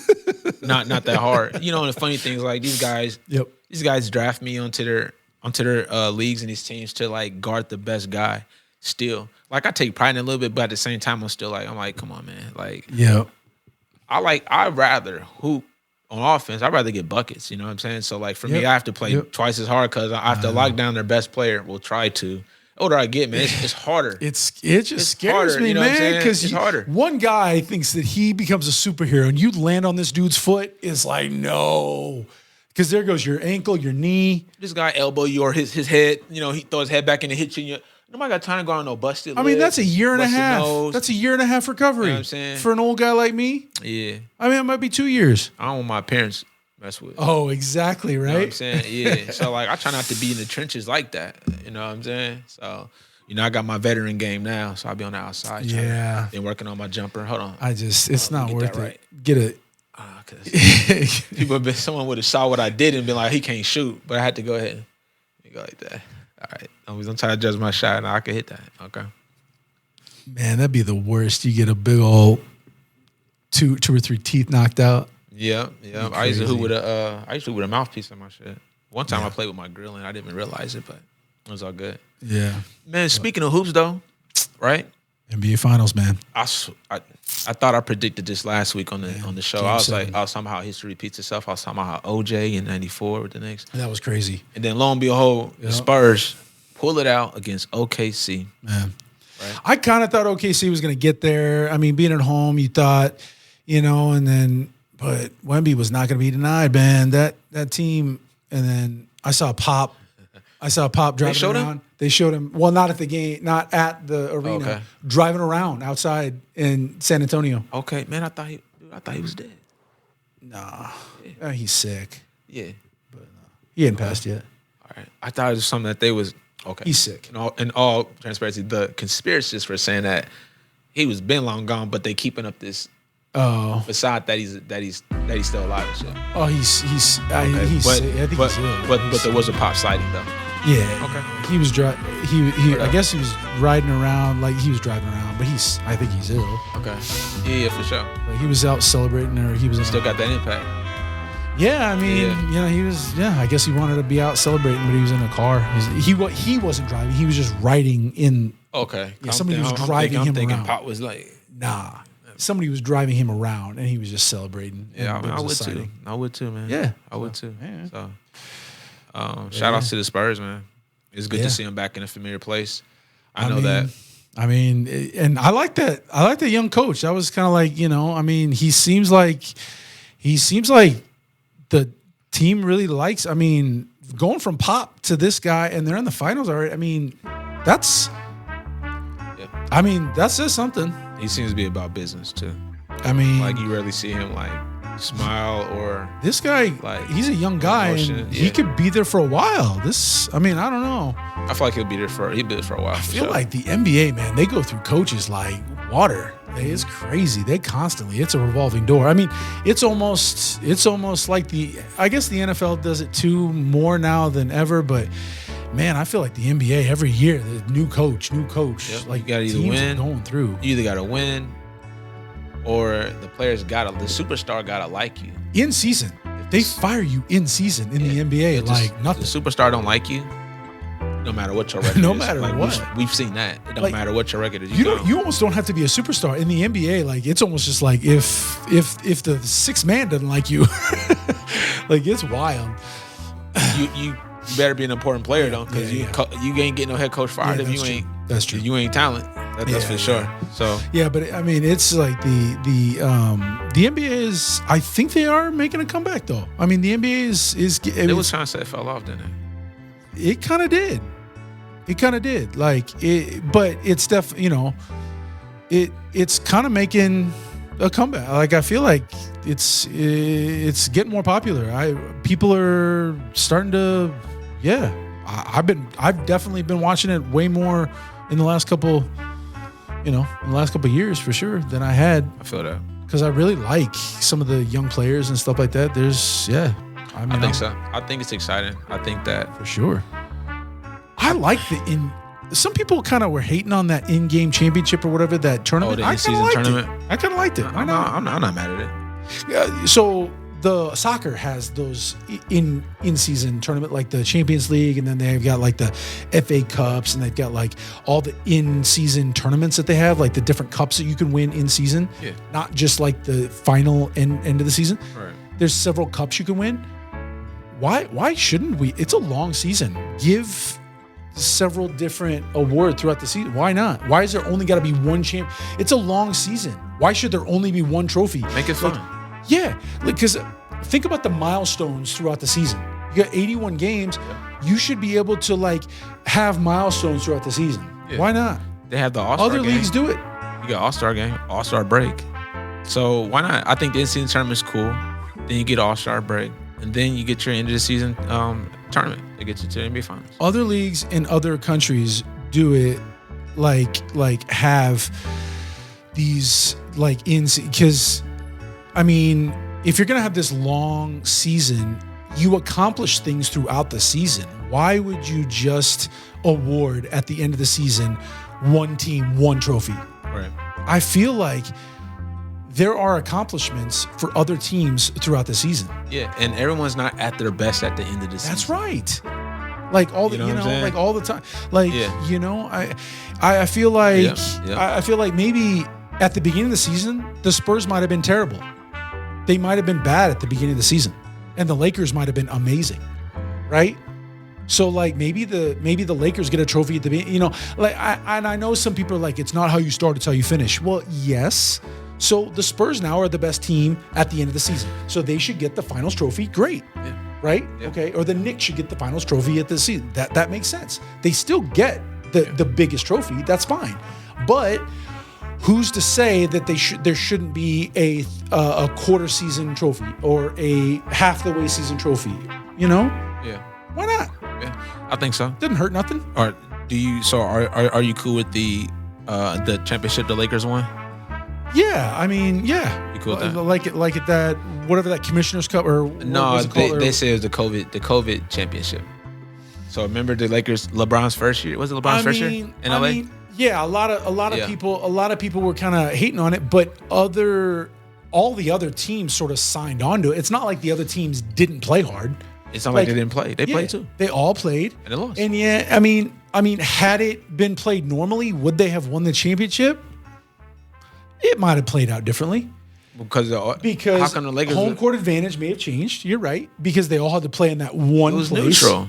not that hard. And the funny thing is like these guys. Yep. These guys draft me onto their leagues and these teams to like guard the best guy. Still, like I take pride in it a little bit, but at the same time, I'm like, come on, man. Like, yeah, I'd rather hoop on offense. I'd rather get buckets. You know what I'm saying? So like for me, I have to play twice as hard because I have to lock down their best player. We'll try to. The older I get, man, it's harder. It just scares harder, me, man. Because it's harder. One guy thinks that he becomes a superhero, and you land on this dude's foot. It's like no. Because there goes your ankle, your knee. This guy elbow you or his head. He throw his head back and it hits you. Nobody got time to go on no busted. I mean, that's a year and a half. Nose. That's a year and a half recovery. You know what I'm saying? For an old guy like me. Yeah. I mean, it might be 2 years. I don't want my parents mess with. Oh, exactly, right? You know what I'm saying? Yeah. So like, I try not to be in the trenches like that. You know what I'm saying? So, I got my veteran game now, so I'll be on the outside. Yeah. Been working on my jumper. Hold on. It's not worth it. Right. Get it. Because someone would have saw what I did and been like, he can't shoot, but I had to go ahead and go like that. All right, I'm trying to judge my shot, and I can hit that. Okay. Man, that'd be the worst. You get a big old two or three teeth knocked out. Yeah. I used to hoop with a mouthpiece on my shit. One time I played with my grill, and I didn't even realize it, but it was all good. Yeah. Man, speaking of hoops, though, right? NBA Finals, man. I thought I predicted this last week on the show. I was talking about how history repeats itself. I was talking about how OJ in '94 with the Knicks. That was crazy. And then lo and behold, the Spurs pull it out against OKC. Man, right? I kind of thought OKC was going to get there. I mean, being at home, you thought, but Wemby was not going to be denied, man. That team, and then I saw Pop driving around. They showed him, well, not at the game, not at the arena, driving around outside in San Antonio. Okay, man, I thought he was dead. Nah, he's sick. Yeah, but he ain't passed yet. All right, I thought it was something that they was okay. He's sick. In all transparency, the conspiracists were saying that he was been long gone, but they keeping up this facade that he's still alive and shit. Oh, he's sick. I think he's ill. But there was a Pop sighting though. Yeah. Okay. He was I guess he was riding around like he was driving around, but I think he's ill. Okay. Yeah, for sure. But he was out celebrating, or he was still got that impact. Yeah, I mean, he was. Yeah, I guess he wanted to be out celebrating, but he was in a car. He wasn't driving. He was just riding in. Okay. Yeah, somebody was driving him around. Pop was like, nah. Somebody was driving him around, and he was just celebrating. Yeah, I would too. I would too, man. Yeah, I would too. Yeah. So. Shout out to the Spurs, man. It's good to see him back in a familiar place. I know that. I mean, and I like that. I like the young coach. That was kind of like, I mean, he seems like the team really likes. I mean, going from Pop to this guy, and they're in the finals already. I mean, that says something. He seems to be about business too. I mean, like you rarely see him like smile or this guy, like he's a young guy, emotion. and he could be there for a while. I mean, I don't know. I feel like he'll be there for a while. I feel like the NBA, man, they go through coaches like water. It's crazy. It's a revolving door. I mean, it's almost like I guess the NFL does it too more now than ever, but man, I feel like the NBA every year, the new coach. Yep. Like you gotta either teams win, are going through. You either gotta win, or the superstar gotta like you In season. They fire you in season in the NBA like nothing. The superstar don't like you. No matter what your record no is. matter like what. We've seen that. It don't Like, matter what your record is. You almost don't have to be a superstar in the NBA. Like it's almost just like if the sixth man doesn't like you, like it's wild. You better be an important player though, because you ain't getting no head coach fired if you ain't. That's true. You ain't talent. That's for sure. So yeah, but I mean, it's like the NBA is. I think they are making a comeback though. I mean, the NBA is. It was trying to say it fell off, didn't it? It kind of did. It kind of did. Like it, but it's it's kind of making a comeback. Like I feel like it's getting more popular. People are starting to. Yeah, I've definitely been watching it way more in the last couple. In the last couple of years for sure than I had. I feel that because I really like some of the young players and stuff like that. I think so. I think it's exciting. I think that for sure. I like some people kind of were hating on that in-game championship or whatever, that tournament. The in-season tournament. I kind of liked it. I'm not mad at it. Yeah, so the soccer has those in-season tournament, like the Champions League, and then they've got like the FA Cups, and they've got like all the in-season tournaments that they have, like the different cups that you can win in season. Yeah. Not just like the final end of the season. Right. There's several cups you can win. Why shouldn't we? It's a long season. Give several different awards throughout the season. Why not? Why is there only got to be one champ? It's a long season. Why should there only be one trophy? Make it fun. Yeah, because think about the milestones throughout the season. You got 81 games. Yep. You should be able to like have milestones throughout the season. Yeah. Why not? They have the All-Star Other game. leagues do it. You got All-Star game, All-Star break. So why not? I think the in-season tournament is cool. Then you get All-Star break, and then you get your end of the season tournament that gets you to the NBA Finals. Other leagues in other countries do it like have these like because I mean, if you're going to have this long season, you accomplish things throughout the season. Why would you just award at the end of the season one team, one trophy? Right. I feel like there are accomplishments for other teams throughout the season. Yeah, and everyone's not at their best at the end of the season. That's right. Like all the, like all the time. Like, I feel like I feel like maybe at the beginning of the season, the Spurs might have been terrible. They might have been bad at the beginning of the season, and the Lakers might have been amazing, right? So like maybe the Lakers get a trophy at the beginning. I know some people are like, it's not how you start, it's how you finish. Well, yes. So the Spurs now are the best team at the end of the season, so they should get the Finals trophy. Great, right? Yeah. Okay, or the Knicks should get the Finals trophy at the season. That makes sense. They still get the biggest trophy. That's fine, but who's to say that there shouldn't be a quarter season trophy or a half the way season trophy? Yeah. Why not? Yeah, I think so. Didn't hurt nothing. Or do you? So are you cool with the championship the Lakers won? Yeah, I mean, yeah. You cool with that? Like it that whatever that Commissioner's Cup or no, they say it was the COVID championship. So remember the Lakers, LeBron's first year. Was it LeBron's first year in LA? Yeah, a lot of people were kind of hating on it, but all the other teams sort of signed on to it. It's not like the other teams didn't play hard. It's not like they didn't play. They played too. They all played. And they lost. And yeah, I mean, had it been played normally, would they have won the championship? It might have played out differently. Because how come the Lakers home court advantage may have changed. You're right. Because they all had to play in that one place. It was neutral.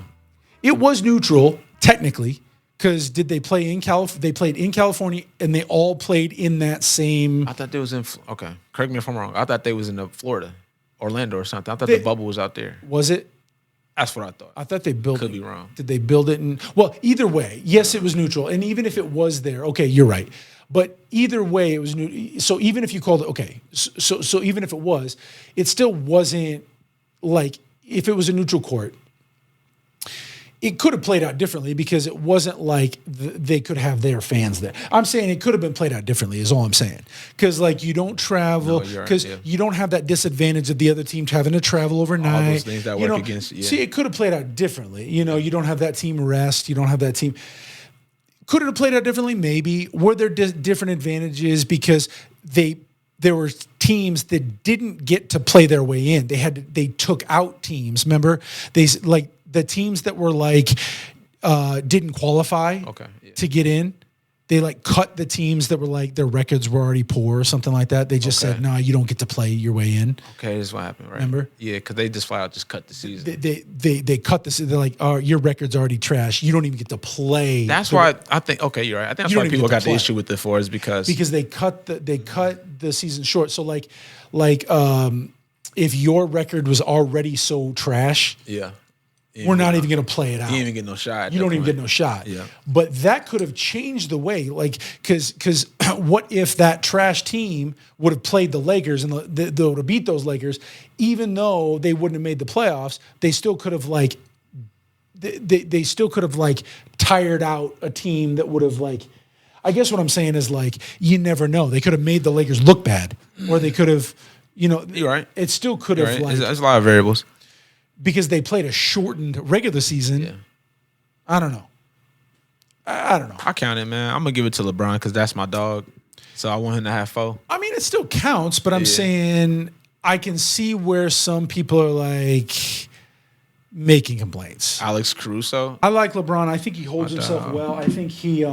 It was neutral, technically. Because did they play in California? They played in California, and they all played in that same. I thought they was in. Okay, correct me if I'm wrong. I thought they was in Florida, Orlando, or something. I thought the bubble was out there. Was it? That's what I thought. I thought they built. Could be wrong. Did they build it in? Well, either way, yes, it was neutral, and even if it was there, okay, you're right. But either way, it was new. So even if you called it, okay, so even if it was, it still wasn't like, if it was a neutral court, it could have played out differently because it wasn't like they could have their fans there. I'm saying it could have been played out differently is all I'm saying. Because like you don't travel, because you don't have that disadvantage of the other team having to travel overnight. All those things that work against you. Yeah. See, it could have played out differently. You know, you don't have that team rest. You don't have that team. Could it have played out differently? Maybe. Were there different advantages because there were teams that didn't get to play their way in. They took out teams. Remember, the teams that were like didn't qualify to get in. They like cut the teams that were like their records were already poor or something like that. They just said, "No, you don't get to play your way in." Okay, this is what happened, right? Remember? Yeah, because they just flat out just cut the season. They cut the season. They're like, "Oh, your record's already trash. You don't even get to play." That's why I think. Okay, you're right. I think that's why people got the issue with it for is because they cut the season short. So like if your record was already so trash, we're not even going to play it out. You don't even get no shot. You don't even get no shot. Yeah. But that could have changed the way, like, because what if that trash team would have played the Lakers and they would have beat those Lakers, even though they wouldn't have made the playoffs, they still could have like, they still could have like tired out a team that would have like, I guess what I'm saying is like, you never know. They could have made the Lakers look bad, or they could have, You're right. It still could have like. There's a lot of variables. Because they played a shortened regular season. Yeah. I don't know. I don't know. I count it, man. I'm going to give it to LeBron because that's my dog. So I want him to have 4. I mean, it still counts, but I'm saying I can see where some people are like making complaints. Alex Caruso. I like LeBron. I think he holds himself well. I think he's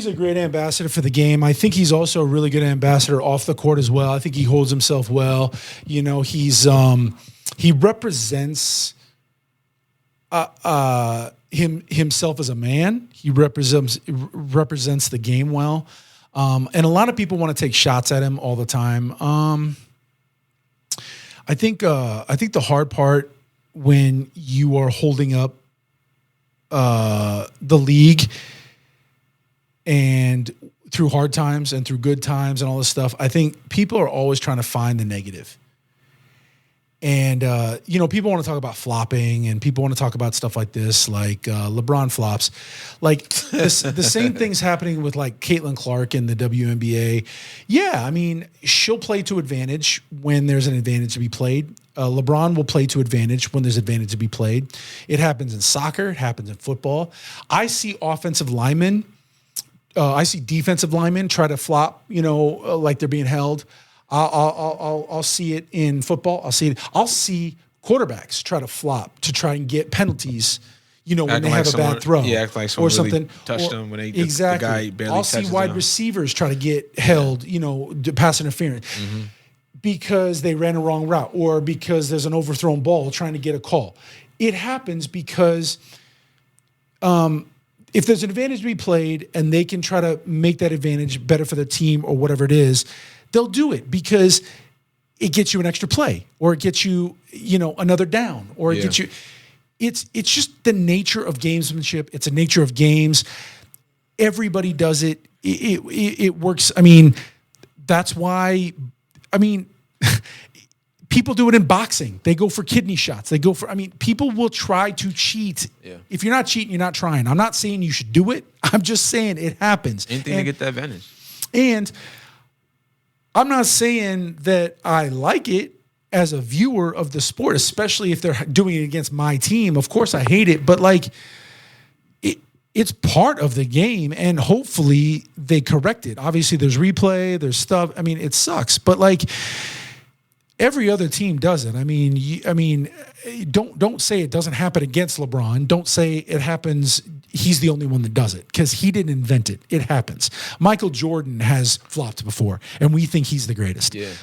a great ambassador for the game. I think he's also a really good ambassador off the court as well. I think he holds himself well. He represents himself as a man. He represents the game well, and a lot of people want to take shots at him all the time. I think the hard part when you are holding up the league and through hard times and through good times and all this stuff, I think people are always trying to find the negative. And, people want to talk about flopping and people want to talk about stuff like this, like LeBron flops. Like the same thing's happening with like Caitlin Clark in the WNBA. Yeah, I mean, she'll play to advantage when there's an advantage to be played. LeBron will play to advantage when there's advantage to be played. It happens in soccer. It happens in football. I see offensive linemen. I see defensive linemen try to flop, like they're being held. I'll see it in football. I'll see quarterbacks try to flop to try and get penalties. When they have a bad throw, act like someone or something really touched them when they the guy barely. I'll see wide receivers try to get held. Pass interference because they ran a wrong route or because there's an overthrown ball trying to get a call. It happens because if there's an advantage to be played and they can try to make that advantage better for the team or whatever it is, they'll do it because it gets you an extra play or it gets you, another down or it gets you. It's just the nature of gamesmanship. It's a nature of games. Everybody does it. It works. I mean, that's why, people do it in boxing. They go for kidney shots. People will try to cheat. Yeah. If you're not cheating, you're not trying. I'm not saying you should do it. I'm just saying it happens. Anything to get that advantage. And I'm not saying that I like it as a viewer of the sport, especially if they're doing it against my team. Of course I hate it, but it's part of the game and hopefully they correct it. Obviously there's replay, there's stuff. It sucks, but every other team does it. Don't say it doesn't happen against LeBron. Don't say it happens. He's the only one that does it because he didn't invent it. It happens. Michael Jordan has flopped before, and we think he's the greatest. Yeah.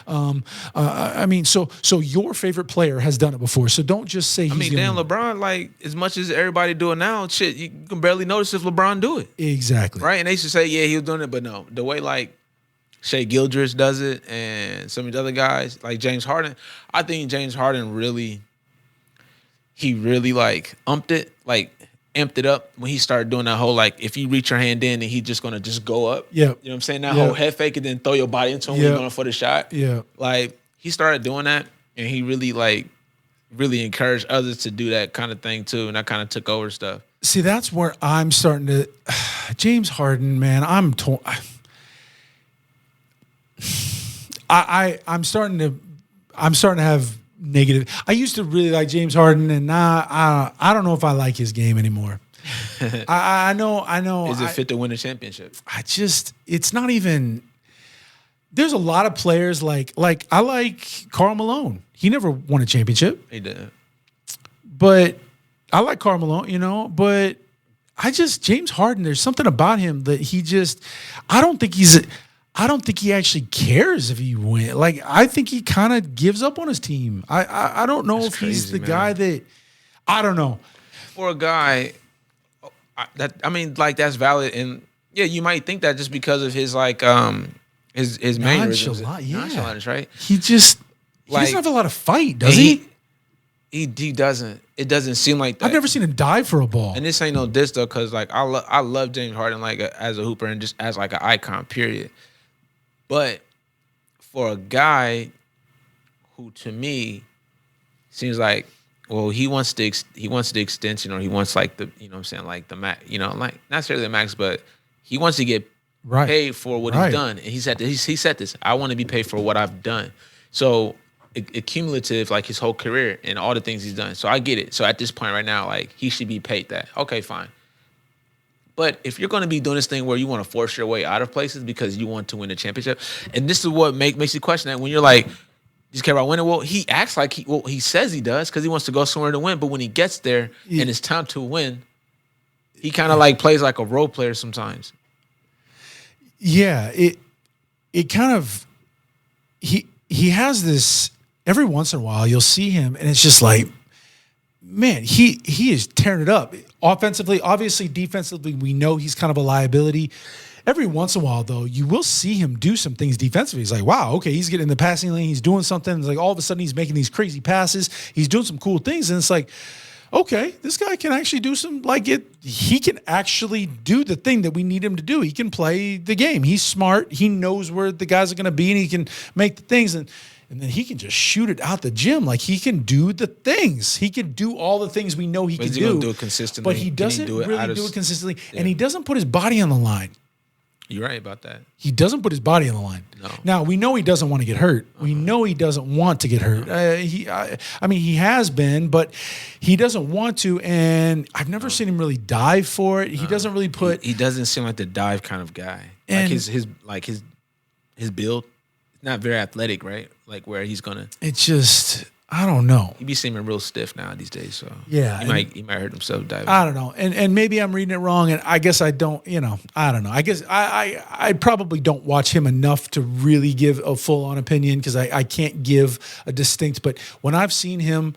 So your favorite player has done it before. So don't just say. LeBron, as much as everybody do it now, shit, you can barely notice if LeBron do it. Exactly. Right, and they should say, yeah, he was doing it, but no, the way Shea Gildress does it, and some of the other guys like James Harden. I think James Harden really umped it. amped it up when he started doing that whole like if you reach your hand in and he's just gonna just go up. Yeah. You know what I'm saying? That whole head fake and then throw your body into him when you're going for the shot. Yeah. Like he started doing that and he really encouraged others to do that kind of thing too. And that kind of took over stuff. See, that's where I'm starting to James Harden, man, I'm torn. I'm starting to have negative. I used to really like James Harden, and now I don't know if I like his game anymore. I know. Is it fit to win a championship? It's not even. There's a lot of players like I like Karl Malone. He never won a championship. He did. But I like Karl Malone, but James Harden, there's something about him that I don't think he actually cares if he wins. Like, I think he kind of gives up on his team. I don't know if he's the guy that, I don't know. For a guy that's valid. And yeah, you might think that just because of his his mannerisms. Nonchalance, right? He doesn't have a lot of fight, does he? He doesn't. It doesn't seem like that. I've never seen him dive for a ball. And this ain't no diss though, because I love James Harden as a hooper and just as like an icon, period. But for a guy who to me seems like, well, he wants the extension, or he wants like the, you know what I'm saying, like the max, like not necessarily the max, but he wants to get paid for what he's done. And he said this, I want to be paid for what I've done. So accumulative, like his whole career and all the things he's done. So I get it. So at this point right now, like he should be paid that. Okay, fine. But if you're going to be doing this thing where you want to force your way out of places because you want to win a championship, and this is what makes you question that when you're like, you care about winning. Well, he acts like he says he does because he wants to go somewhere to win. But when he gets there and it's time to win, he kind of like plays like a role player sometimes. Yeah, it kind of he has this every once in a while. You'll see him, and it's just like, man, he is tearing it up offensively. Obviously, defensively, we know he's kind of a liability. Every once in a while, though, you will see him do some things defensively. He's like, wow, okay, he's getting in the passing lane. He's doing something. It's like all of a sudden he's making these crazy passes. He's doing some cool things. And it's like, okay, this guy can actually do some, like it. He can actually do the thing that we need him to do. He can play the game. He's smart. He knows where the guys are going to be, and he can make the things. And then he can just shoot it out the gym. Like, he can do the things. He can do all the things we know he can do. He's going to do it consistently. But he doesn't really do it consistently. Yeah. And he doesn't put his body on the line. You're right about that. He doesn't put his body on the line. No. Now, we know he doesn't want to get hurt. We know he doesn't want to get hurt. He has been, but he doesn't want to. And I've never seen him really dive for it. He doesn't really put. He doesn't seem like the dive kind of guy. And like his build, not very athletic, right? Like where he's gonna. It's just, I don't know. He be seeming real stiff now these days. So yeah, he might hurt himself diving. I don't know, and maybe I'm reading it wrong, and I guess I don't. I don't know. I guess I probably don't watch him enough to really give a full on opinion because I can't give a distinct. But when I've seen him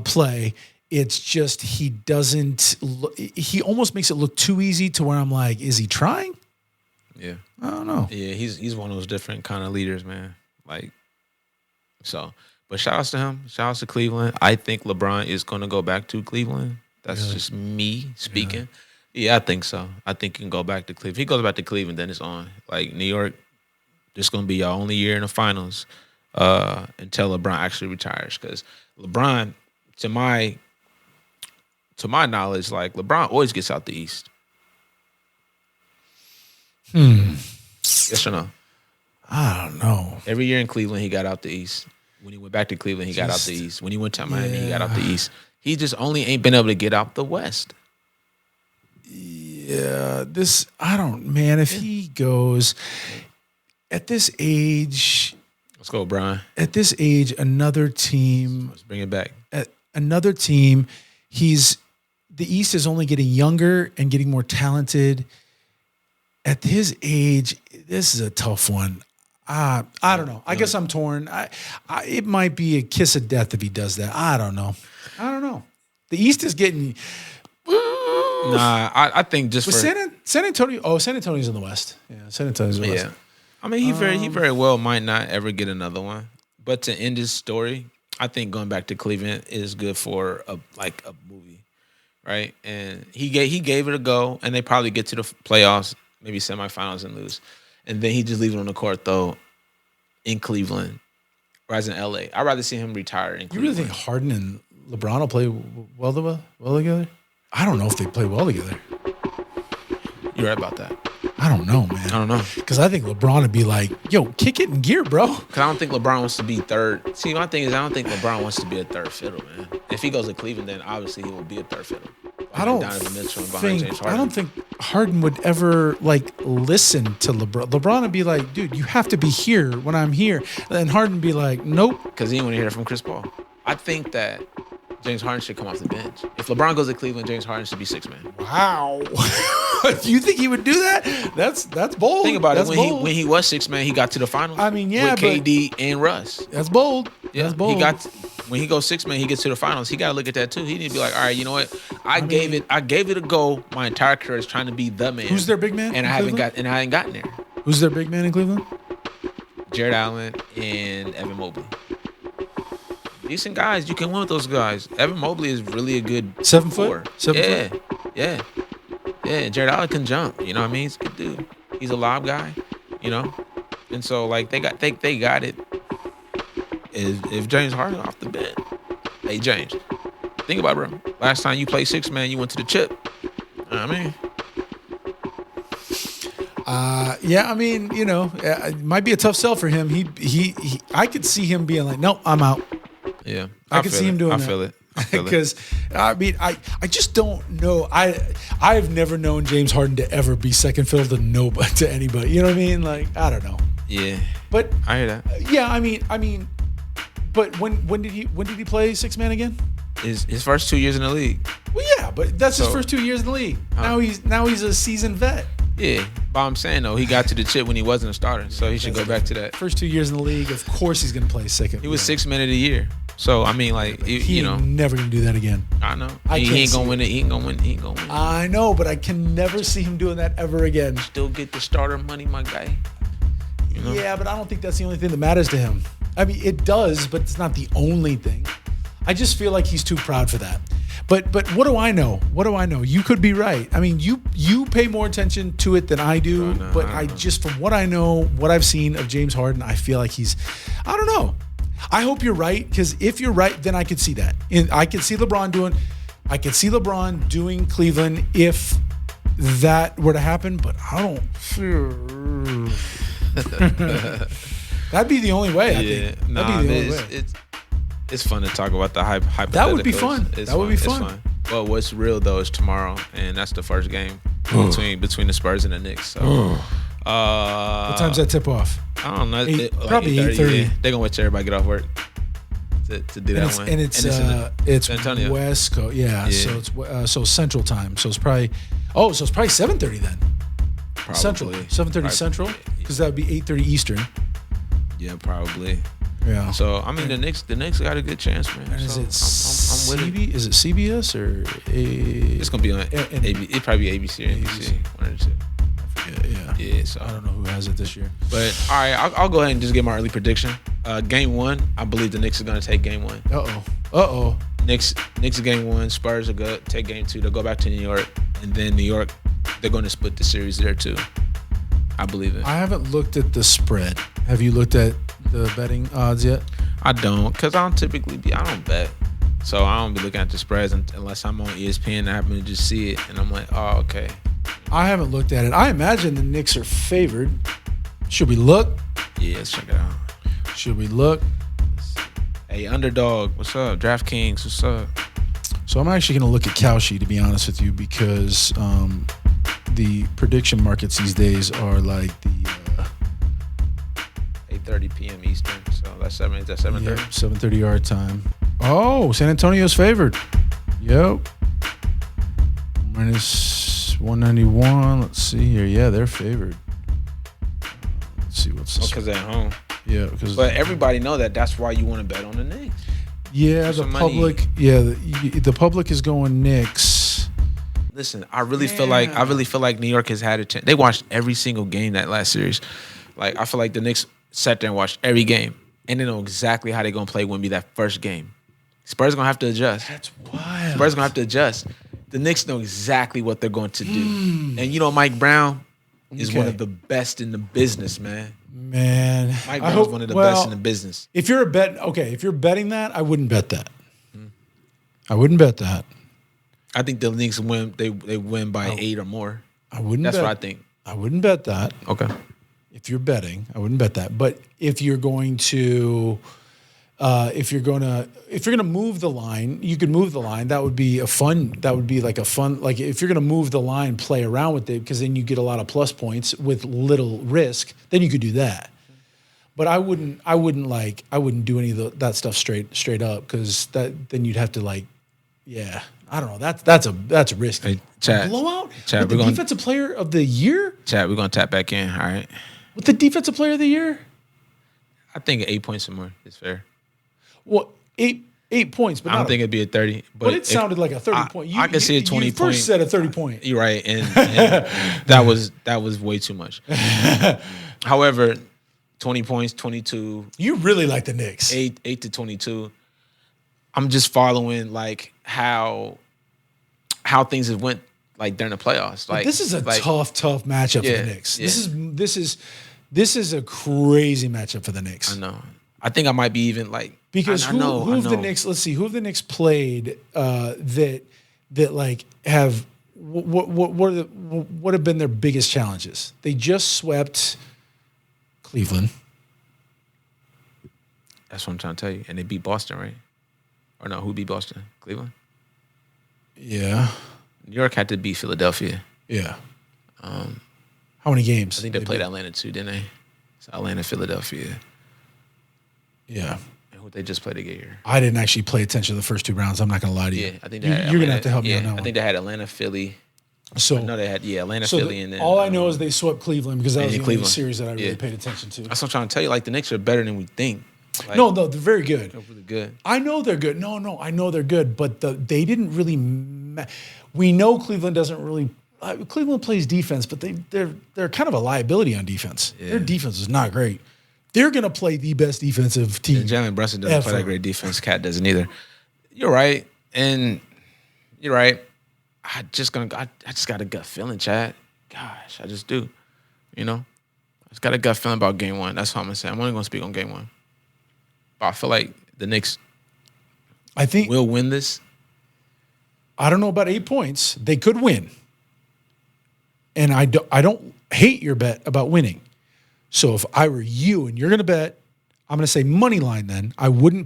play, it's just he doesn't. He almost makes it look too easy to where I'm like, is he trying? Yeah, I don't know. Yeah, he's one of those different kind of leaders, man. Like so. But shout outs to him. Shout outs to Cleveland. I think LeBron is going to go back to Cleveland. That's just me speaking. Yeah, I think so. I think he can go back to Cleveland. If he goes back to Cleveland, then it's on. Like New York, this is going to be your only year in the finals until LeBron actually retires. Because LeBron, to my knowledge, like LeBron always gets out the East. Yes or no? I don't know. Every year in Cleveland, he got out the East. When he went back to Cleveland, he got out the East. When he went to Miami, he got out the East. He just only ain't been able to get out the West. Yeah, if he goes at this age. Let's go, Brian. At this age, another team. Let's bring it back. Another team, the East is only getting younger and getting more talented. At his age, this is a tough one. I don't know. I guess I'm torn. It might be a kiss of death if he does that. I don't know. The East is getting. Nah, I think just for San Antonio. Oh, San Antonio's in the West. Yeah, San Antonio's in the West. Yeah, I mean he very well might not ever get another one. But to end his story, I think going back to Cleveland is good for a movie, right? And he gave it a go, and they probably get to the playoffs, maybe semifinals, and lose. And then he just leaves it on the court, though, in Cleveland, whereas in L.A. I'd rather see him retire in Cleveland. You really think Harden and LeBron will play well together? I don't know if they play well together. You're right about that. I don't know, man. I don't know. Because I think LeBron would be like, yo, kick it in gear, bro. Because I don't think LeBron wants to be third. See, my thing is I don't think LeBron wants to be a third fiddle, man. If he goes to Cleveland, then obviously he will be a third fiddle. I don't think Harden would ever listen to LeBron. LeBron would be like, dude, you have to be here when I'm here. And Harden would be like, nope. Because he didn't want to hear it from Chris Paul. I think that James Harden should come off the bench. If LeBron goes to Cleveland, James Harden should be sixth man. Wow. Do you think he would do that? That's bold. Think about it. When he was sixth man, he got to the finals. I mean, yeah, with KD and Russ. That's bold. Yeah, that's bold. When he goes sixth man, he gets to the finals. He got to look at that too. He need to be like, all right, you know what? I gave it a go. My entire career is trying to be the man. Who's their big man? And I haven't gotten there. Who's their big man in Cleveland? Jared Allen and Evan Mobley. Decent guys. You can win with those guys. Evan Mobley is really a good 7 foot. 7 foot. Yeah. Jared Allen can jump. You know what I mean? He's a good dude. He's a lob guy. You know, and so they got it. If James Harden off the bench, hey James, think about it, bro. Last time you played six man, you went to the chip. You know what I mean? Yeah, I mean, it might be a tough sell for him. I could see him being like, nope, I'm out. Yeah, I could see him doing that. I feel it. Because I mean, I just don't know. I've never known James Harden to ever be second fiddle to anybody. You know what I mean? Like, I don't know. Yeah, but I hear that. Yeah, I mean, but when did he play six man again? His first 2 years in the league. Well, yeah, but that's his first 2 years in the league. Now he's a seasoned vet. Yeah, but I'm saying though, he got to the chip when he wasn't a starter, so he should go back to that. First 2 years in the league, of course he's gonna play second. He was 6 man of the year. So I mean, like he never gonna do that again. I know. He ain't gonna win it. He ain't gonna win. I know, but I can never see him doing that ever again. Still get the starter money, my guy. You know? Yeah, but I don't think that's the only thing that matters to him. I mean, it does, but it's not the only thing. I just feel like he's too proud for that. But what do I know? What do I know? You could be right. I mean, you pay more attention to it than I do. But I just, from what I know, what I've seen of James Harden, I feel like I don't know. I hope you're right, because if you're right, then I could see that. I could see LeBron doing Cleveland if that were to happen, but I don't feel that'd be the only way, I think. That'd be the only way. It's fun to talk about the hypotheticals. That would be fun. That would be fun. It's fun. But what's real though is tomorrow, and that's the first game between the Spurs and the Knicks. So what time's that tip off? I don't know. Probably 8:30. Yeah. They're gonna wait till everybody get off work to do that one. And it's San Antonio. West Coast. Yeah. So it's Central time. So it's probably 7:30 then. Probably. Central. 7:30 Central, because that would be 8:30 Eastern. Yeah, probably. Yeah. So I mean, the Knicks got a good chance, man. And so I'm with it. Is it CBS or it's gonna be on it probably be ABC or NBC. One or two. Yeah, so I don't know who has it this year. But all right, I'll go ahead and just give my early prediction. Game one, I believe the Knicks are going to take game one. Knicks game one. Spurs will take game two. They'll go back to New York, and then New York, they're going to split the series there too. I believe it. I haven't looked at the spread. Have you looked at the betting odds yet? I don't, because I don't bet. So I don't be looking at the spreads unless I'm on ESPN and I happen to just see it, and I'm like, oh, okay. I haven't looked at it. I imagine the Knicks are favored. Should we look? Yeah, let's check it out. Should we look? Hey, underdog, what's up? DraftKings, what's up? So I'm actually going to look at Kalshi, to be honest with you, because the prediction markets these days are like the 8:30 p.m. Eastern. So that's 7:30. Yep, 7:30 our time. Oh, San Antonio's favored. Yep. Minus 191. Let's see here. Yeah, they're favored. Let's see what's this. Because they're at home. Yeah, but everybody know that. That's why you want to bet on the Knicks. Yeah, the public. Yeah, the public is going Knicks. Listen, I really feel like New York has had a chance. They watched every single game that last series. Like, I feel like the Knicks sat there and watched every game, and they know exactly how they're gonna play Wemby that first game. Spurs gonna have to adjust. That's wild. Spurs gonna have to adjust. The Knicks know exactly what they're going to do. And you know, Mike Brown is one of the best in the business, man. Man, Mike Brown's one of the best in the business. If you're betting that, I wouldn't bet that. I wouldn't bet that. I think the Knicks win. They win by 8 or more. I wouldn't. That's what I think. I wouldn't bet that. Okay. If you're betting, I wouldn't bet that. But if you're going to, if you're gonna move the line, you could move the line. That would be like a fun. Like if you're gonna move the line, play around with it, because then you get a lot of plus points with little risk. Then you could do that. But I wouldn't do any of that stuff straight up, because then you'd have to I don't know. That's a risk. Hey, Chad, blowout. Chad, with the defensive player of the year. Chad, we're gonna tap back in. All right. With the defensive player of the year. I think 8 points or more is fair. Well, eight points, but I don't think it'd be a 30. But it sounded like a 30 point. I could see a 20 you point. First said a 30 point. You're right, and that was way too much. However, 20 points, 22. You really like the Knicks. 8 to 22. I'm just following like how things have went like during the playoffs. Like this is a tough matchup for the Knicks. Yeah. This is a crazy matchup for the Knicks. I know. I think I might be even like because who have the Knicks? Let's see, who have the Knicks played that like have what have been their biggest challenges? They just swept Cleveland. That's what I'm trying to tell you. And they beat Boston, right? Or no, who beat Boston? Cleveland? Yeah. New York had to beat Philadelphia. Yeah. How many games? I think they played Atlanta too, didn't they? So Atlanta, Philadelphia. Yeah. And who they just played again? I didn't actually pay attention to the first 2 rounds. I'm not going to lie to you. Yeah, I think you're going to have to help me on that one. I think they had Atlanta, Philly. So no, they had Atlanta, Philly, and then all I know is they swept Cleveland, because that was the only Cleveland series that I really paid attention to. That's what I'm trying to tell you. Like the Knicks are better than we think. Like, no, they're very good. They're really good. I know they're good. No, I know they're good, but they didn't really. We know Cleveland doesn't really. Cleveland plays defense, but they're kind of a liability on defense. Yeah. Their defense is not great. They're going to play the best defensive team. Jalen Brunson doesn't play that great defense. Cat doesn't either. You're right, and you're right. I just got a gut feeling, Chad. Gosh, I just do. You know, I just got a gut feeling about game one. That's what I'm gonna say. I'm only gonna speak on game one. But I feel like the Knicks, will win this. I don't know about 8 points. They could win, and I don't hate your bet about winning. So if I were you and you're gonna bet, I'm gonna say money line. Then I wouldn't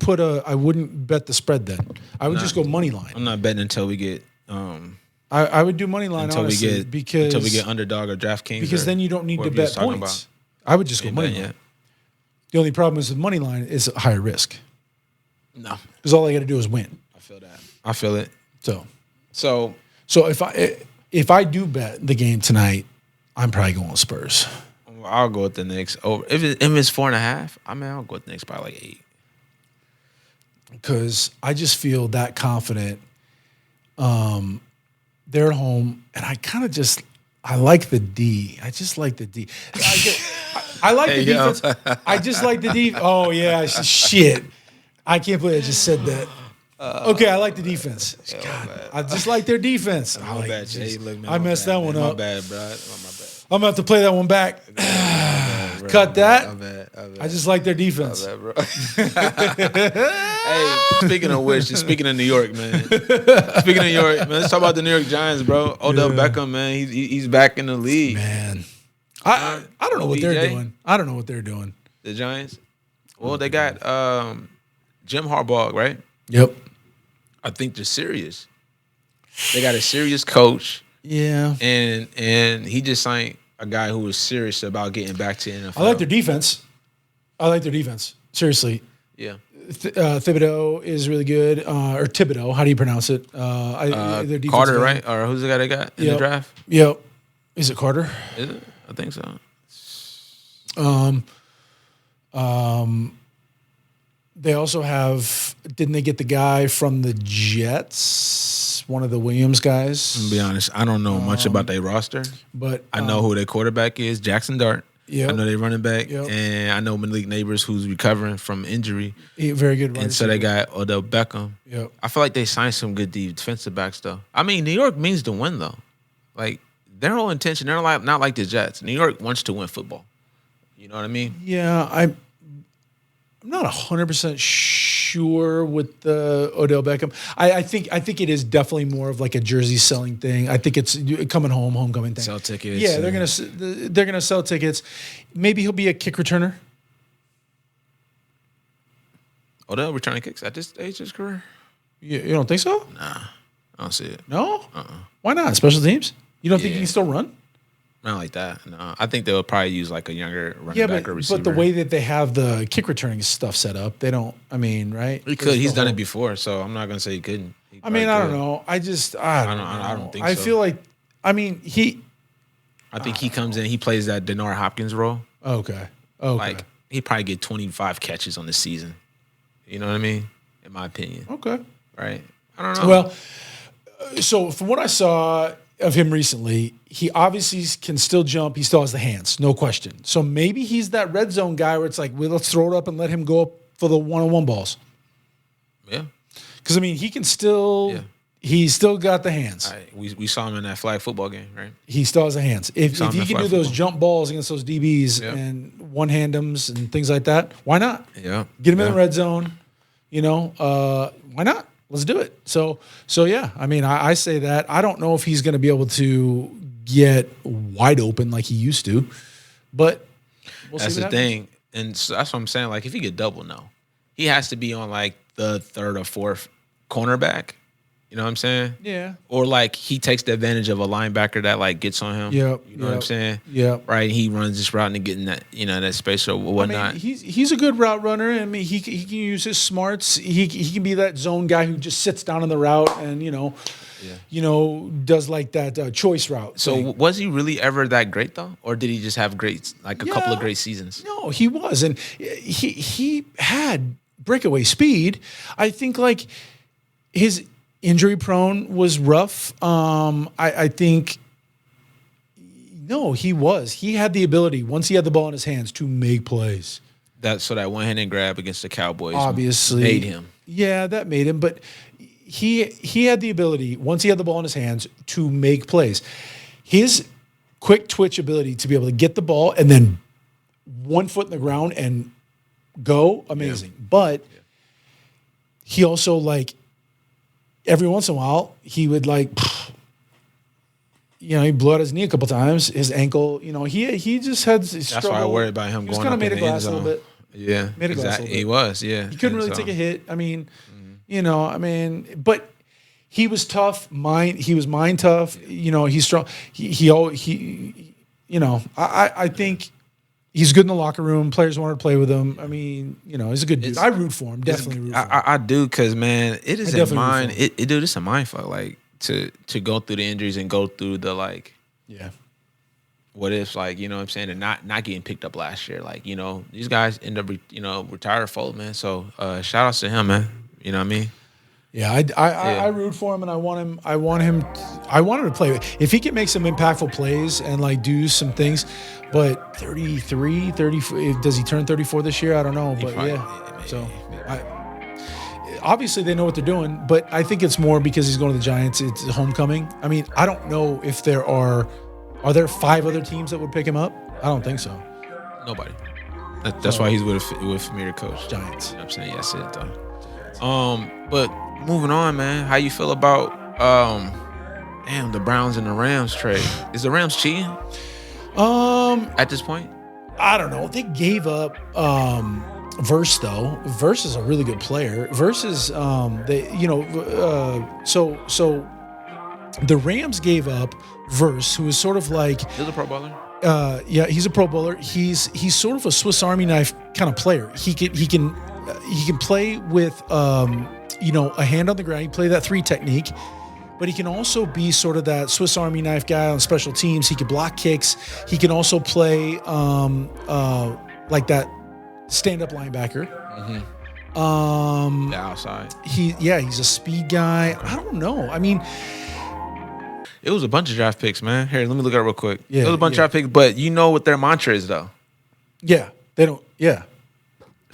bet the spread. Then I would just go money line. I'm not betting until we get. I would do money line until we get underdog or DraftKings, because then you don't need to bet points. I would just go money line. The only problem is with money line is higher risk. No, because all I got to do is win. I feel that. I feel it. So if I do bet the game tonight, I'm probably going with Spurs. I'll go with the Knicks. If it's 4.5, I'll go with the Knicks by like 8. Because I just feel that confident. They're at home, and I like the D. I just like the D. I like the defense. I just like the D. Oh, yeah, shit. I can't believe I just said that. Okay, I like the defense. God, I just like their defense. My bad, Jay. I messed that one up. My bad, bro. My bad. I'm going to have to play that one back. Cut that. My bad. I just like their defense. My bad, bro. Hey, speaking of which, speaking of New York, man. Speaking of New York, man, let's talk about the New York Giants, bro. Odell Beckham, man, he's back in the league. Man, I don't know what they're doing. I don't know what they're doing. The Giants? Well, they got Jim Harbaugh, right? Yep. I think they're serious. They got a serious coach. Yeah. And he just signed a guy who was serious about getting back to the NFL. I like their defense. Seriously. Yeah. Thibodeau is really good. Or Thibodeau. How do you pronounce it? Carter, right? Or who's the guy they got in the draft? Yep. Is it Carter? Is it? I think so. They also have. Didn't they get the guy from the Jets? One of the Williams guys. I'm gonna be honest. I don't know much about their roster, but I know who their quarterback is. Jackson Dart. Yep. I know they running back, Yep. and I know Malik Neighbors, who's recovering from injury. Very good. And so they got Odell Beckham. Yep. I feel like they signed some good defensive backs though. I mean, New York means to win though. Like their whole intention, they're like not like the Jets. New York wants to win football. You know what I mean? Yeah, I'm not 100% sure with the Odell Beckham. I think it is definitely more of like a jersey selling thing. I think it's coming home, homecoming thing. Sell tickets. Yeah, they're gonna sell tickets. Maybe he'll be a kick returner. Odell returning kicks at this stage of his career? You don't think so? Nah, I don't see it. No? Why not? Special teams? You don't think Yeah. he can still run? Not like that. No, I think they'll probably use like a younger running back or receiver. but the way that they have the kick returning stuff set up, they don't. I mean, right? He could. He's done it before, so I'm not gonna say he couldn't. I mean, I don't know. I don't know. I don't think I so. feel like, I mean, I think he comes in. He plays that Denard Hopkins role. Okay. Like he probably get 25 catches on the season. You know what I mean? In my opinion. Okay. Right. I don't know. Well, so from what I saw of him recently, he obviously can still jump. He still has the hands, no question. So maybe he's that red zone guy where it's like, well, let's throw it up and let him go up for the one-on-one balls. Yeah. Because, I mean, he can still he's still got the hands. We saw him in that flag football game, right? He still has the hands. If he can do those jump balls against those DBs Yep. and one-hand-ems and things like that, why not? Yeah. Get him in the red zone. You know, why not? Let's do it. So yeah. I mean, I say that. I don't know if he's going to be able to get wide open like he used to, but we'll see. That's the what thing, and so that's what I'm saying. Like, if he get double, no, he has to be on like the third or fourth cornerback. You know what I'm saying? Yeah. Or like he takes the advantage of a linebacker that like gets on him. Yep. You know what I'm saying? Yeah. Right. He runs this route and getting that, you know, that space or whatnot. I mean, he's a good route runner. I mean, he can use his smarts. He can be that zone guy who just sits down on the route and does like that choice route. So thing. was he really ever that great though, or did he just have great a couple of great seasons? No, he was, and he had breakaway speed. I think like his injury prone was rough. I think no, he was. He had the ability once he had the ball in his hands to make plays. That one-handed grab against the Cowboys Obviously made him. Yeah, that made him. But he had the ability once he had the ball in his hands to make plays. His quick twitch ability to be able to get the ball and then 1 foot in the ground and go, amazing. Yeah. But he also like every once in a while he would like, he blew out his knee a couple times. His ankle, he just had. That's why I worry about him going up in the end zone. Made a glass a little bit. Yeah, made a glass a little bit. He was. Yeah, he couldn't really take a hit. I mean, but he was tough. He was mind tough. He's strong. I think he's good in the locker room. Players wanted to play with him. I mean, he's a good dude. I root for him. Definitely root for him. I do because, man, it is a mind. Dude, it's a mind fuck. Like to go through the injuries and go through the like. Yeah. What if, like, you know what I'm saying, and not getting picked up last year. Like, these guys end up, retired or fold, man. So shout outs to him, man. You know what I mean? Yeah, I root for him, and I want him to play. If he can make some impactful plays and like do some things, but 33, 34, does he turn 34 this year? I don't know, but obviously they know what they're doing, but I think it's more because he's going to the Giants. It's homecoming. I mean, I don't know if there are there 5 other teams that would pick him up? I don't think so. Nobody. That's why he's with Premier Coach. Giants. You know what I'm saying? Yes, it though. But moving on, man. How you feel about the Browns and the Rams trade? Is the Rams cheating? At this point? I don't know. They gave up Verse though. Verse is a really good player. Verse is so the Rams gave up Verse, who is sort of like he's a Pro Bowler. He's a Pro Bowler. He's sort of a Swiss Army knife kind of player. He can play with a hand on the ground. He play that 3 technique, but he can also be sort of that Swiss Army knife guy on special teams. He can block kicks. He can also play like that stand-up linebacker. Mm-hmm. The outside. He's a speed guy. I don't know. I mean, it was a bunch of draft picks, man. Here, let me look at it real quick. Yeah, it was a bunch of draft picks, but you know what their mantra is, though. Yeah, they don't. Yeah,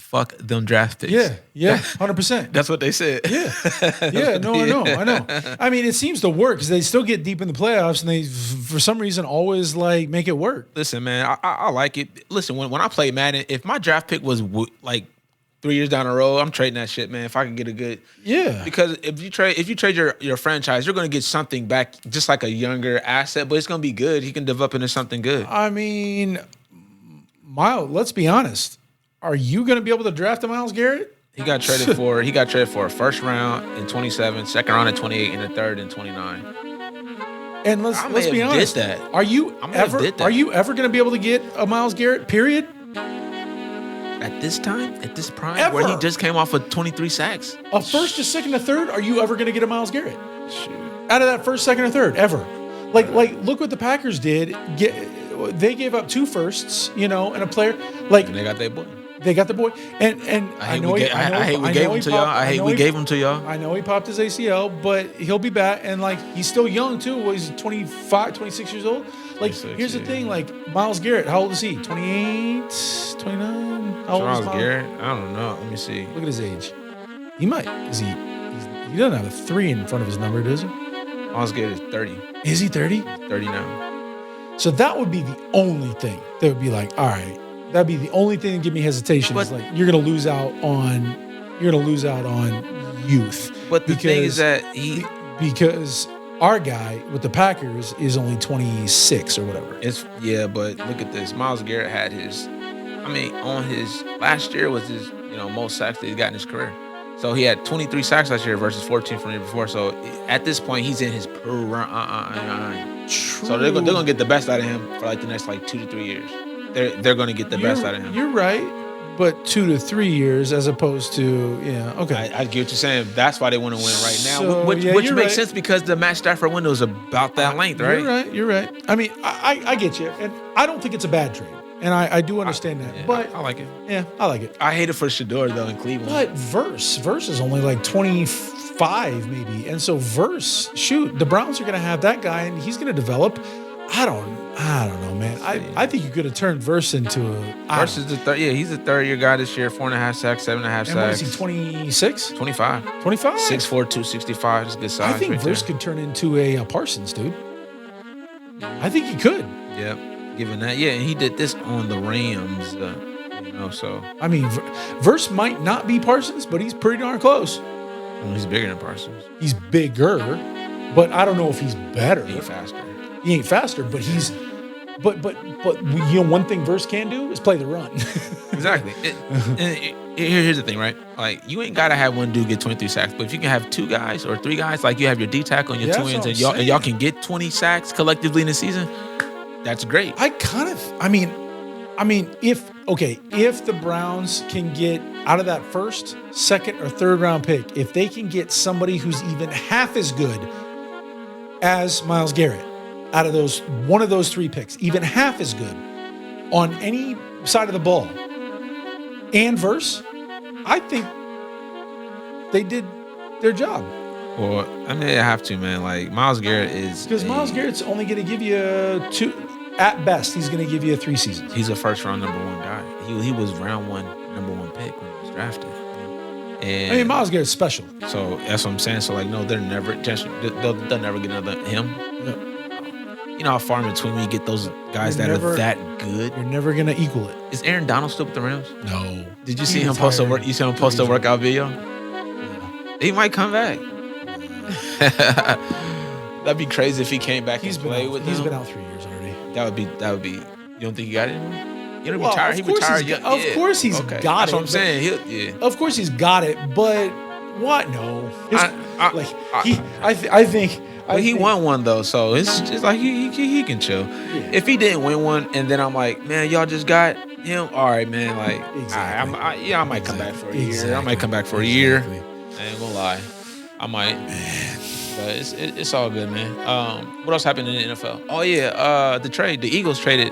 Fuck them draft picks. yeah, 100%. That's what they said. Yeah. No, I know. I mean, it seems to work because they still get deep in the playoffs, and they, for some reason, always like make it work. Listen, man, I like it. Listen, when I play Madden, if my draft pick was like 3 years down the road, I'm trading that shit, man. If I can get a good, because if you trade your franchise, you're gonna get something back, just like a younger asset, but it's gonna be good. He can develop into something good. I mean, Miles, let's be honest. Are you going to be able to draft a Myles Garrett? He got traded for a first round in 27, second round in 28, and a third in 29. And let's be honest. Are you ever going to be able to get a Myles Garrett? Period. At this time, at this prime, Ever. where he just came off of 23 sacks, a first, a second, a third. Are you ever going to get a Myles Garrett? Shoot. Out of that first, second, or third, ever? Like look what the Packers did. They gave up 2 firsts, and a player. Like and they got their boy. They got the boy, and I know we gave him to y'all. I hate we gave him to y'all. I know he popped his ACL, but he'll be back, and like he's still young too. Well, he's 25, 26 years old. Like here's the thing, like Myles Garrett, how old is he? 28, 29? How old is Myles Garrett? I don't know. Let me see. Look at his age. He might. Is he? He doesn't have a 3 in front of his number, does he? Myles Garrett is 30. Is he 30? 30 now. So that would be the only thing that would be like, all right. That'd be the only thing that give me hesitation. Is like you're gonna lose out on youth. But the thing is that because our guy with the Packers is only 26 or whatever. But look at this. Myles Garrett had on his last year was his most sacks that he's got in his career. So he had 23 sacks last year versus 14 from the year before. So at this point, he's in his prime. So they're gonna get the best out of him for like the next 2 to 3 years. They're going to get the best out of him. You're right, but 2 to 3 years as opposed to okay. I get what you're saying. That's why they want to win right now, So, which makes sense because the Matt Stafford window is about that length, right? You're right. I mean, I get you, and I don't think it's a bad trade, and I do understand that. But I like it. Yeah, I like it. I hate it for Shador though in Cleveland. But Verse is only like 25 maybe, and so Verse, the Browns are going to have that guy, and he's going to develop. I don't know, man. I think you could have turned Verse into a... Verse is the third. Yeah, he's a third-year guy this year. 4.5 sacks, 7.5 sacks. And what is he, 26? 25. 25? 6'4", 265. That's a good size. I think Verse could turn into a Parsons, dude. I think he could. Yep. Given that. Yeah, and he did this on the Rams, so... I mean, Verse might not be Parsons, but he's pretty darn close. Well, he's bigger than Parsons. He's bigger, but I don't know if he's better. He's faster. He ain't faster, but he's... But one thing Verse can do is play the run. Exactly. Here's the thing, right? Like, you ain't got to have one dude get 23 sacks, but if you can have 2 guys or 3 guys, like you have your D tackle and your 2 ends, and y'all can get 20 sacks collectively in the season, that's great. I mean, if the Browns can get out of that first, second, or third round pick, if they can get somebody who's even half as good as Myles Garrett out of one of those 3 picks, even half as good on any side of the ball, and Verse, I think they did their job. Well, I mean, they have to, man. Like, Myles Garrett is... Because Myles Garrett's only going to give you 2... At best, he's going to give you 3 seasons. He's a first-round number 1 guy. He was round 1, number 1 pick when he was drafted. And I mean, Myles Garrett's special. So that's what I'm saying. So, like, no, they'll never get another him. Yeah. You know how far in between we get those guys are that good? You're never going to equal it. Is Aaron Donald still with the Rams? No. Did you see him post a work? You saw him post a workout video? Yeah. He might come back. That'd be crazy if he came back and played with them. He's been out 3 years already. That would be. You don't think he got it anymore? You know, retired. He retired. Of course he's got it. That's what I'm saying. Of course he's got it, but what? No. I think. But he won one though, so it's just like he can chill. Yeah. If he didn't win one, and then I'm like, man, y'all just got him. All right, man. Like, exactly. I might come back for a year. I might come back for a year. I ain't gonna lie, I might. Man. But it's all good, man. What else happened in the NFL? Oh yeah, the trade. The Eagles traded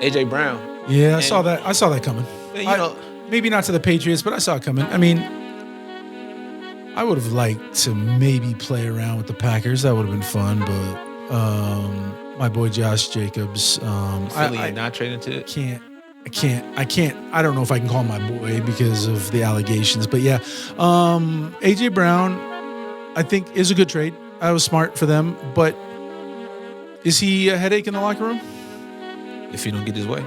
AJ Brown. Yeah, I saw that coming. You know, maybe not to the Patriots, but I saw it coming. I mean, I would have liked to maybe play around with the Packers. That would have been fun, but my boy Josh Jacobs, Philly not trading to it. I don't know if I can call him my boy because of the allegations, but yeah. AJ Brown, I think, is a good trade. I was smart for them, but is he a headache in the locker room? If he don't get his way.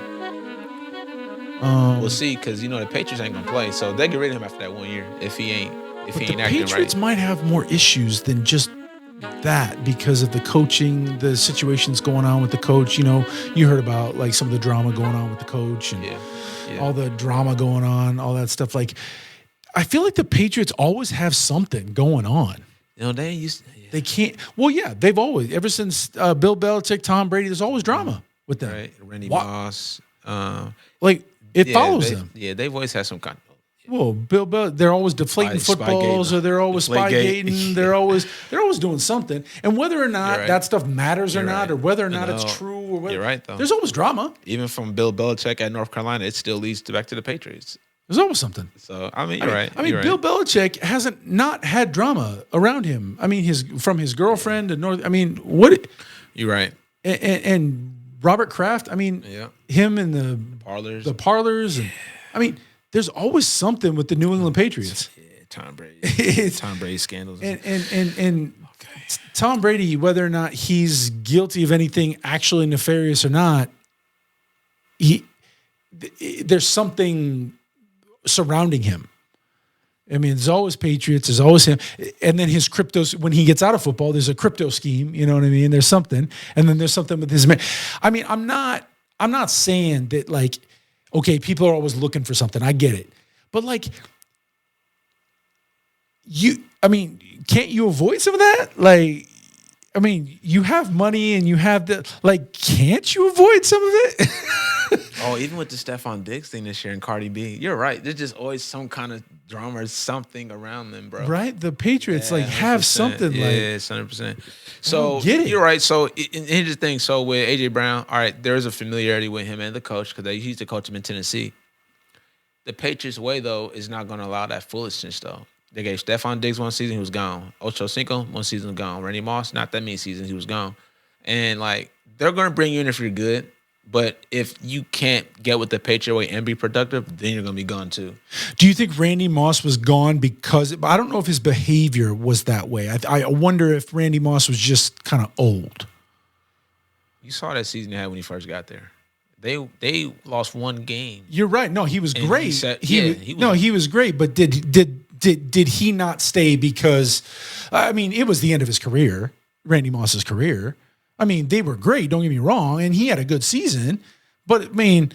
We'll see, because the Patriots ain't gonna play, so they get rid of him after that 1 year if he ain't acting right. The Patriots might have more issues than just that because of the coaching, the situations going on with the coach. You heard about like some of the drama going on with the coach and all the drama going on, all that stuff. Like, I feel like the Patriots always have something going on. They can't. Well, yeah, they've always, ever since Bill Belichick, Tom Brady, there's always drama with them. Right, Randy Moss. It follows them. Yeah, they've always had some kind of. Well, Bill Belichick, they're always deflating footballs, or they're always spy-gating. They're always doing something. And whether or not that stuff matters or not, or whether or not it's true, or whether, you're right, though. There's always drama. Even from Bill Belichick at North Carolina, it still leads back to the Patriots. There's always something. So you're right. Bill Belichick hasn't not had drama around him. I mean, from his girlfriend to North. I mean, what? You're right. And Robert Kraft. I mean, him and the parlors. The parlors. And, I mean, there's always something with the New England Patriots. Yeah, Tom Brady. Tom Brady scandals. And Tom Brady, whether or not he's guilty of anything actually nefarious or not, there's something surrounding him. I mean, there's always Patriots, there's always him. And then his crypto, when he gets out of football, there's a crypto scheme, you know what I mean? There's something. And then there's something with his man. I mean, I'm not saying that, like, okay, people are always looking for something. I get it. But like, can't you avoid some of that? Like, I mean, you have money and you have can't you avoid some of it? Oh, even with the Stephon Diggs thing this year and Cardi B, you're right. There's just always some kind of drama or something around them, bro. Right? The Patriots have something. Yeah, 100%. So you're right. So here's the thing. So with AJ Brown, all right, there is a familiarity with him and the coach because he used to coach him in Tennessee. The Patriots way, though, is not going to allow that foolishness, though. They gave Stephon Diggs 1 season, he was gone. Ocho Cinco, 1 season, gone. Randy Moss, not that many seasons, he was gone. And, they're going to bring you in if you're good. But if you can't get with the Patriot way and be productive, then you're going to be gone too. Do you think Randy Moss was gone because – I don't know if his behavior was that way. I wonder if Randy Moss was just kind of old. You saw that season they had when he first got there. They lost 1 game. You're right. No, he was great. He was great. But did he not stay because – I mean, it was the end of his career, Randy Moss's career. I mean, they were great, don't get me wrong, and he had a good season. But, I mean,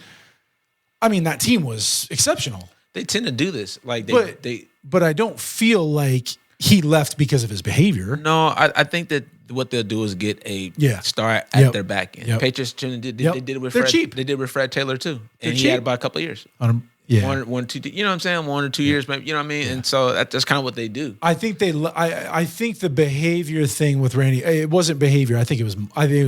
that team was exceptional. They tend to do this. But I don't feel like he left because of his behavior. No, I think that what they'll do is get a star at their back end. Patriots did it with They're Fred. cheap. They did it with Fred Taylor, too. They're and he cheap. had about a couple of years. One, 2, you know what I'm saying? 1 or 2 years, maybe. You know what I mean? Yeah. And so that's kind of what they do. I think I think the behavior thing with Randy, it wasn't behavior. I think it was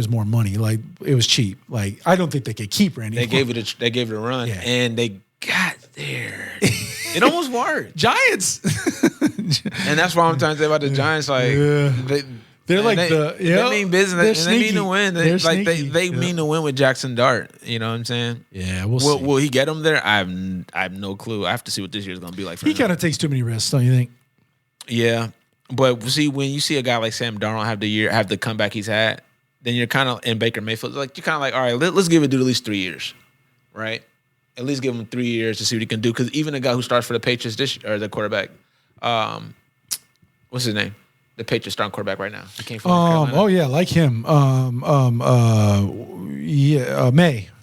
more money. Like, it was cheap. Like, I don't think they could keep Randy. They gave it a run, and they got there. It almost worked. Giants. And that's why I'm trying to say about the Giants. They're like they mean business, and they mean to win. They mean to win with Jackson Dart. You know what I'm saying? Yeah, we'll see. Will he get them there? I have no clue. I have to see what this year's going to be like for him. He kind of takes too many risks, don't you think? Yeah, but see, when you see a guy like Sam Darnold have the comeback he's had, then you're kind of in Baker Mayfield. You're kind of like, all right, let's give it at least 3 years, right? At least give him 3 years to see what he can do. Because even a guy who starts for the Patriots the quarterback, what's his name? The Patriots starting quarterback right now. He came from Carolina. Oh yeah, like him.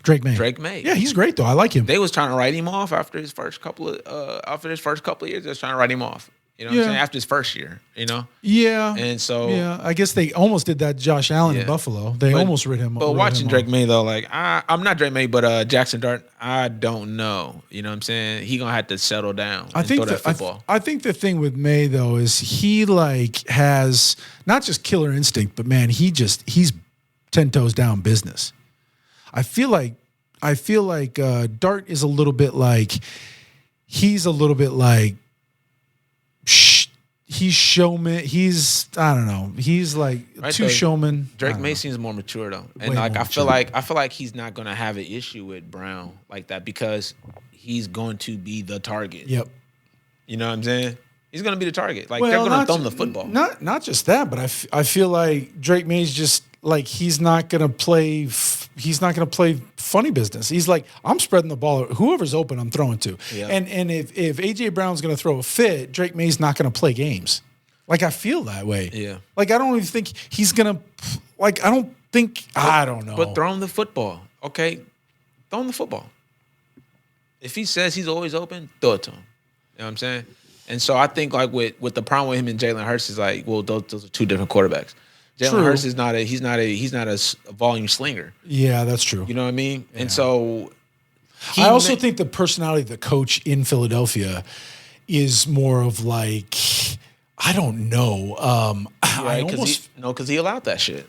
Drake May. Drake May. Yeah, he's great though. I like him. They was trying to write him off after his first couple of years. They was trying to write him off. You know what I'm saying? After his first year, you know? Yeah. And so I guess they almost did that to Josh Allen in Buffalo. They almost rid him. But watching Drake May though, I'm not Drake May, but Jackson Dart, I don't know. You know what I'm saying? He gonna have to settle down. I think the thing with May though is he has not just killer instinct, but man, he's 10 toes down business. I feel like Dart is a little bit like he's showman. He's I don't know. He's like too showman. Drake May seems more mature though, and like I feel like he's not gonna have an issue with Brown like that because he's going to be the target. Yep. You know what I'm saying? He's going to be the target. Like they're going to throw him the football. Not just that, but I feel like Drake May's just like he's not going to play. He's not going to play funny business. He's like, I'm spreading the ball. Whoever's open, I'm throwing to. Yeah. And if AJ Brown's going to throw a fit, Drake May's not going to play games. Like I feel that way. Yeah. Like I don't even think he's going to. Like I don't think. I don't know. But throw him the football, okay? Throw him the football. If he says he's always open, throw it to him. You know what I'm saying? And so I think like with the problem with him and Jalen Hurts is like, well, those are two different quarterbacks. Jalen Hurts is not a volume slinger. Yeah, that's true. You know what I mean? Yeah. And so I also think the personality of the coach in Philadelphia is more of like, I don't know. Right, because he allowed that shit.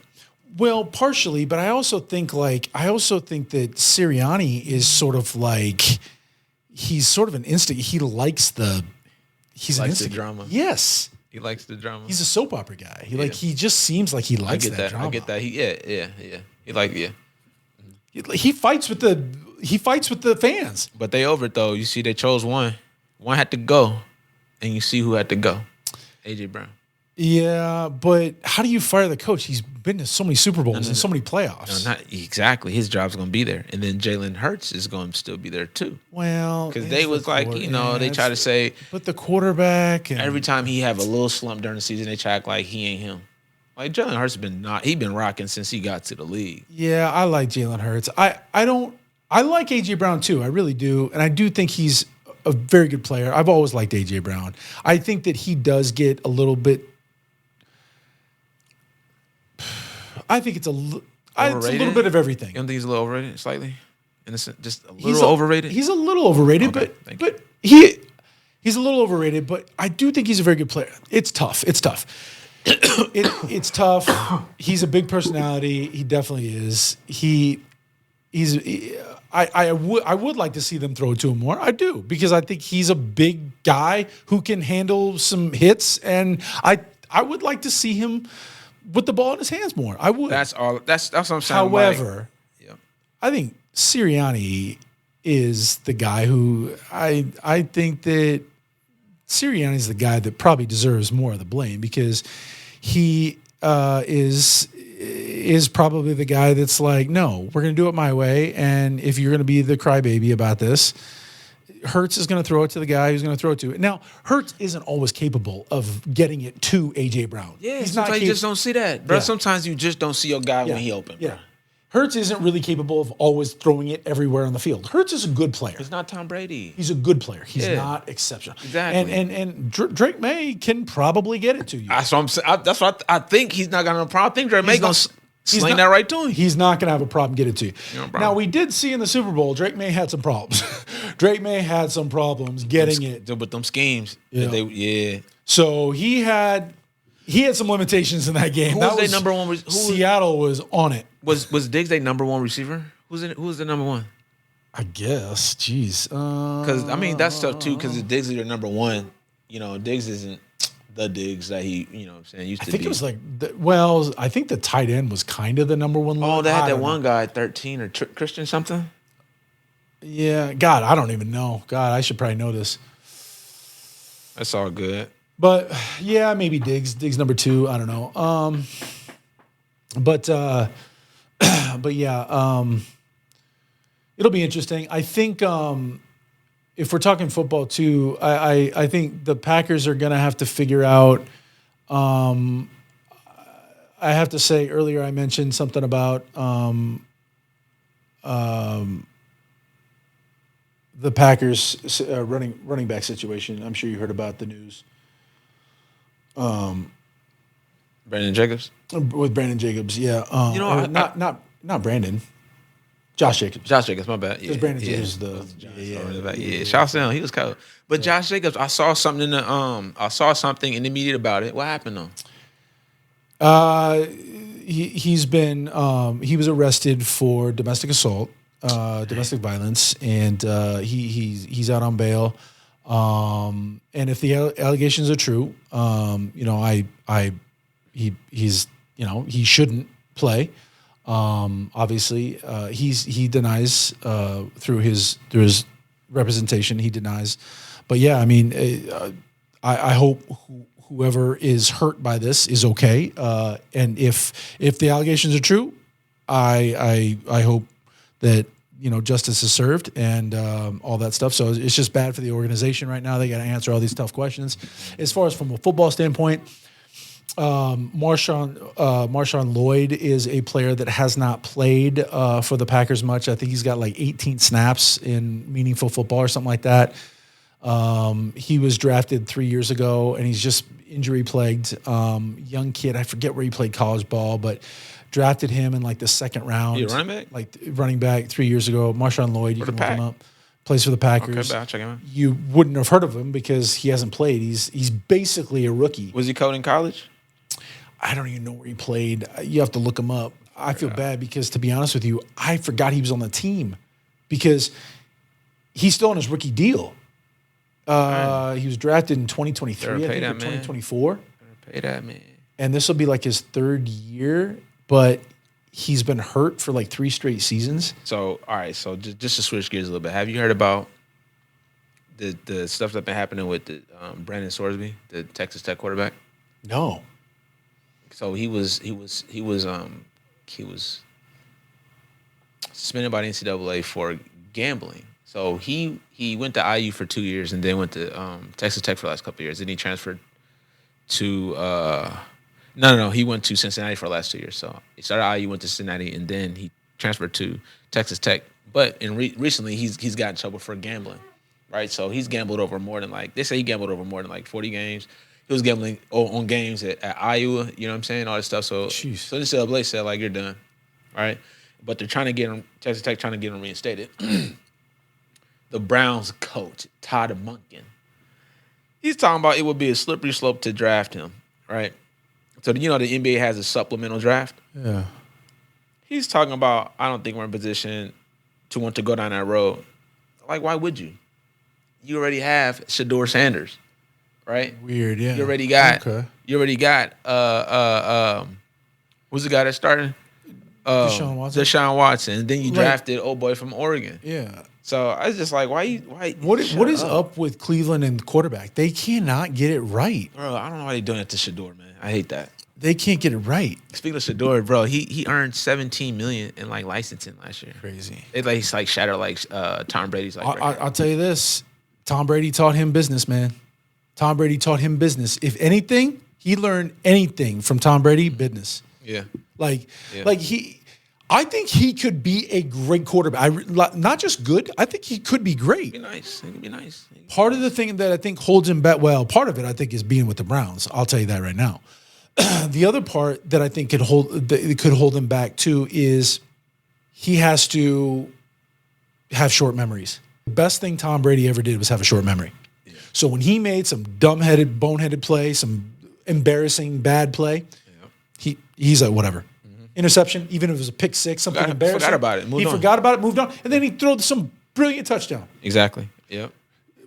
Well, partially, but I also think that Sirianni is sort of like he's sort of an instinct. He likes the drama. Yes. He likes the drama. He's a soap opera guy. He just seems like he likes that drama. I get that. He fights with the fans. But they over it though. You see, they chose one. One had to go, and you see who had to go. AJ Brown. Yeah, but how do you fire the coach? He's been to so many Super Bowls and so many playoffs. No, not exactly. His job's going to be there. And then Jalen Hurts is going to still be there too. Well, because they was like, they try to say. But the quarterback. Every time he have a little slump during the season, they try to act like he ain't him. Like Jalen Hurts he been rocking since he got to the league. Yeah, I like Jalen Hurts. I like AJ Brown too. I really do. And I do think he's a very good player. I've always liked AJ Brown. I think that he does get a little bit. I think it's a little bit of everything. You don't think he's a little overrated, slightly? Innocent, just a little overrated? He's a little overrated, okay, but he's a little overrated, but I do think he's a very good player. It's tough. It's tough. It's tough. He's a big personality. He definitely is. I would like to see them throw it to him more. I do, because I think he's a big guy who can handle some hits, and I would like to see him with the ball in his hands more. I would. That's all. That's what I'm saying. However, I think Sirianni is the guy who I think that Sirianni is the guy that probably deserves more of the blame, because he is probably the guy that's like, no, we're going to do it my way, and if you're going to be the crybaby about this, Hurts is going to throw it to the guy who's going to throw it to. Now, Hurts isn't always capable of getting it to AJ Brown. Yeah, sometimes you just don't see that, bro. Yeah. Sometimes you just don't see your guy when he open. Yeah. Hurts isn't really capable of always throwing it everywhere on the field. Hurts is a good player. He's not Tom Brady. He's a good player. He's not exceptional. Exactly. And Drake May can probably get it to you. That's what I'm saying. That's what I think he's not going to have a problem. I think Drake May going to sling that right to him. He's not going to have a problem get it to you. Now, we did see in the Super Bowl, Drake May had some problems. Drake May had some problems getting it. With them schemes. Yeah. So he had some limitations in that game. Who was their number one? Seattle was on it. Was Diggs their number one receiver? Who's the number one? I guess. Jeez. Because that's tough too. Because Diggs is your number one. Diggs isn't the Diggs that he, used to be. I think it was like, I think the tight end was kind of the number one. Oh, they had that one guy at 13 or Christian something. Yeah. God, I don't even know. God, I should probably know this. That's all good. But yeah, maybe Diggs number 2. I don't know. But yeah, it'll be interesting. I think if we're talking football too, I think the Packers are going to have to figure out. I have to say, earlier I mentioned something about the Packers running back situation. I'm sure you heard about the news. Brandon Jacobs? With Brandon Jacobs, yeah. Not Brandon. Josh Jacobs. Josh Jacobs, my bad. Because Brandon Jacobs is Shout out, he was cold. But Josh Jacobs, I saw something in the media about it. What happened though? He was arrested for domestic assault, domestic violence, and he's out on bail. And if the allegations are true, he's he shouldn't play. Obviously, he denies through his representation. He denies, but yeah, I mean, I hope whoever is hurt by this is okay. And if the allegations are true, I hope that justice is served and all that stuff. So it's just bad for the organization right now. They got to answer all these tough questions. As far as from a football standpoint, Marshawn Lloyd is a player that has not played for the Packers much. I think he's got like 18 snaps in meaningful football or something like that. He was drafted 3 years ago, and he's just injury plagued. Young kid, I forget where he played college ball, but drafted him in like the second round. You running back? Like running back 3 years ago. Marshawn Lloyd, you can look him up. Plays for the Packers. Okay, I'll check him out. You wouldn't have heard of him because he hasn't played. He's basically a rookie. Was he coding college? I don't even know where he played. You have to look him up. I feel bad because, to be honest with you, I forgot he was on the team because he's still on his rookie deal. He was drafted in 2023, I think, or 2024. Pay that, man. And this will be like his third year, but he's been hurt for like 3 straight seasons. So, all right, so just to switch gears a little bit, have you heard about the stuff that's been happening with the Brandon Sorsby, the Texas Tech quarterback? No. So he was suspended by the NCAA for gambling. So he went to IU for 2 years and then went to Texas Tech for the last couple of years. Then he transferred to no, he went to Cincinnati for the last 2 years. So he started at IU, went to Cincinnati, and then he transferred to Texas Tech. But recently he's got in trouble for gambling, right? So he's gambled over more than they say he gambled over more than 40 games. He was gambling on games at Iowa, you know what I'm saying, all this stuff. So the NCAA said, you're done, right? But they're trying to get him, Texas Tech trying to get him reinstated. The Browns coach, Todd Monken, he's talking about it would be a slippery slope to draft him, right? So, the NBA has a supplemental draft. Yeah. He's talking about, I don't think we're in position to want to go down that road. Why would you? You already have Shedeur Sanders. Right? Weird, yeah. You already got who's the guy that started? Deshaun Watson. And then you drafted old boy from Oregon. Yeah. So I was just like, why what is up with Cleveland and the quarterback? They cannot get it right. Bro, I don't know why they're doing it to Shedeur, man. I hate that. They can't get it right. Speaking of Shedeur, bro, he earned $17 million in licensing last year. Crazy. He's shattered Tom Brady's I'll tell you this. Tom Brady taught him business, man. Tom Brady taught him business. If anything, he learned anything from Tom Brady, business. Yeah. I think he could be a great quarterback. Not just good. I think he could be great. He could be nice. Part of the thing that I think holds him back, part of it I think is being with the Browns. I'll tell you that right now. The other part that I think could hold him back too is he has to have short memories. The best thing Tom Brady ever did was have a short memory. So when he made some dumbheaded, boneheaded play, some embarrassing bad play, he's like, whatever. Mm-hmm. Interception, even if it was a pick six, something embarrassing. Forgot about it. Moved on. And then he threw some brilliant touchdown. Exactly. Yep.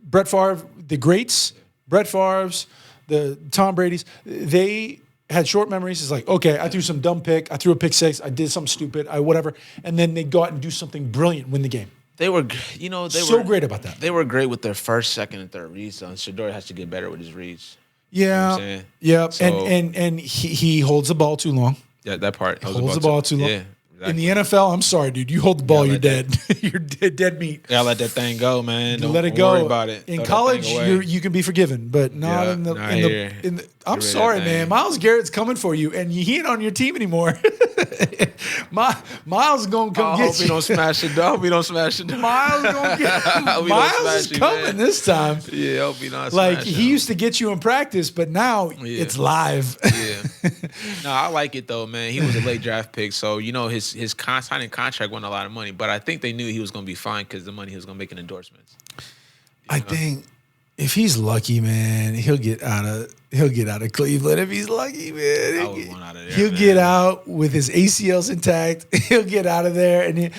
Brett Favre, the greats, Brett Favre's, the Tom Brady's, they had short memories. It's like, okay, I threw some dumb pick. I threw a pick six. I did something stupid. Whatever. And then they go out and do something brilliant, win the game. They were great about that. They were great with their first, second, and third reads. So Shedeur has to get better with his reads. Yeah, you know yeah, so, and he holds the ball too long. Yeah, that part. Holds the ball too long. Yeah. Exactly. In the NFL, I'm sorry, dude. You hold the ball, you're dead. You're dead meat. Yeah, let that thing go, man. Don't let it go. Worry about it. In college, you can be forgiven, but not in the. I'm sorry, man. Myles Garrett's coming for you, and he ain't on your team anymore. Miles is gonna come get you. I hope he don't smash it. I hope he don't smash it. Miles gonna get. Miles is coming this time. Yeah, I hope he not. He used to get you in practice, but now it's live. Yeah. No, I like it though, man. He was a late draft pick, so his signing contract won a lot of money, but I think they knew he was going to be fine because the money he was going to make in endorsements. I think If he's lucky, man, he'll get out of Cleveland. If he's lucky, man, I would want out of there. He'll get out with his ACLs intact. He'll get out of there, and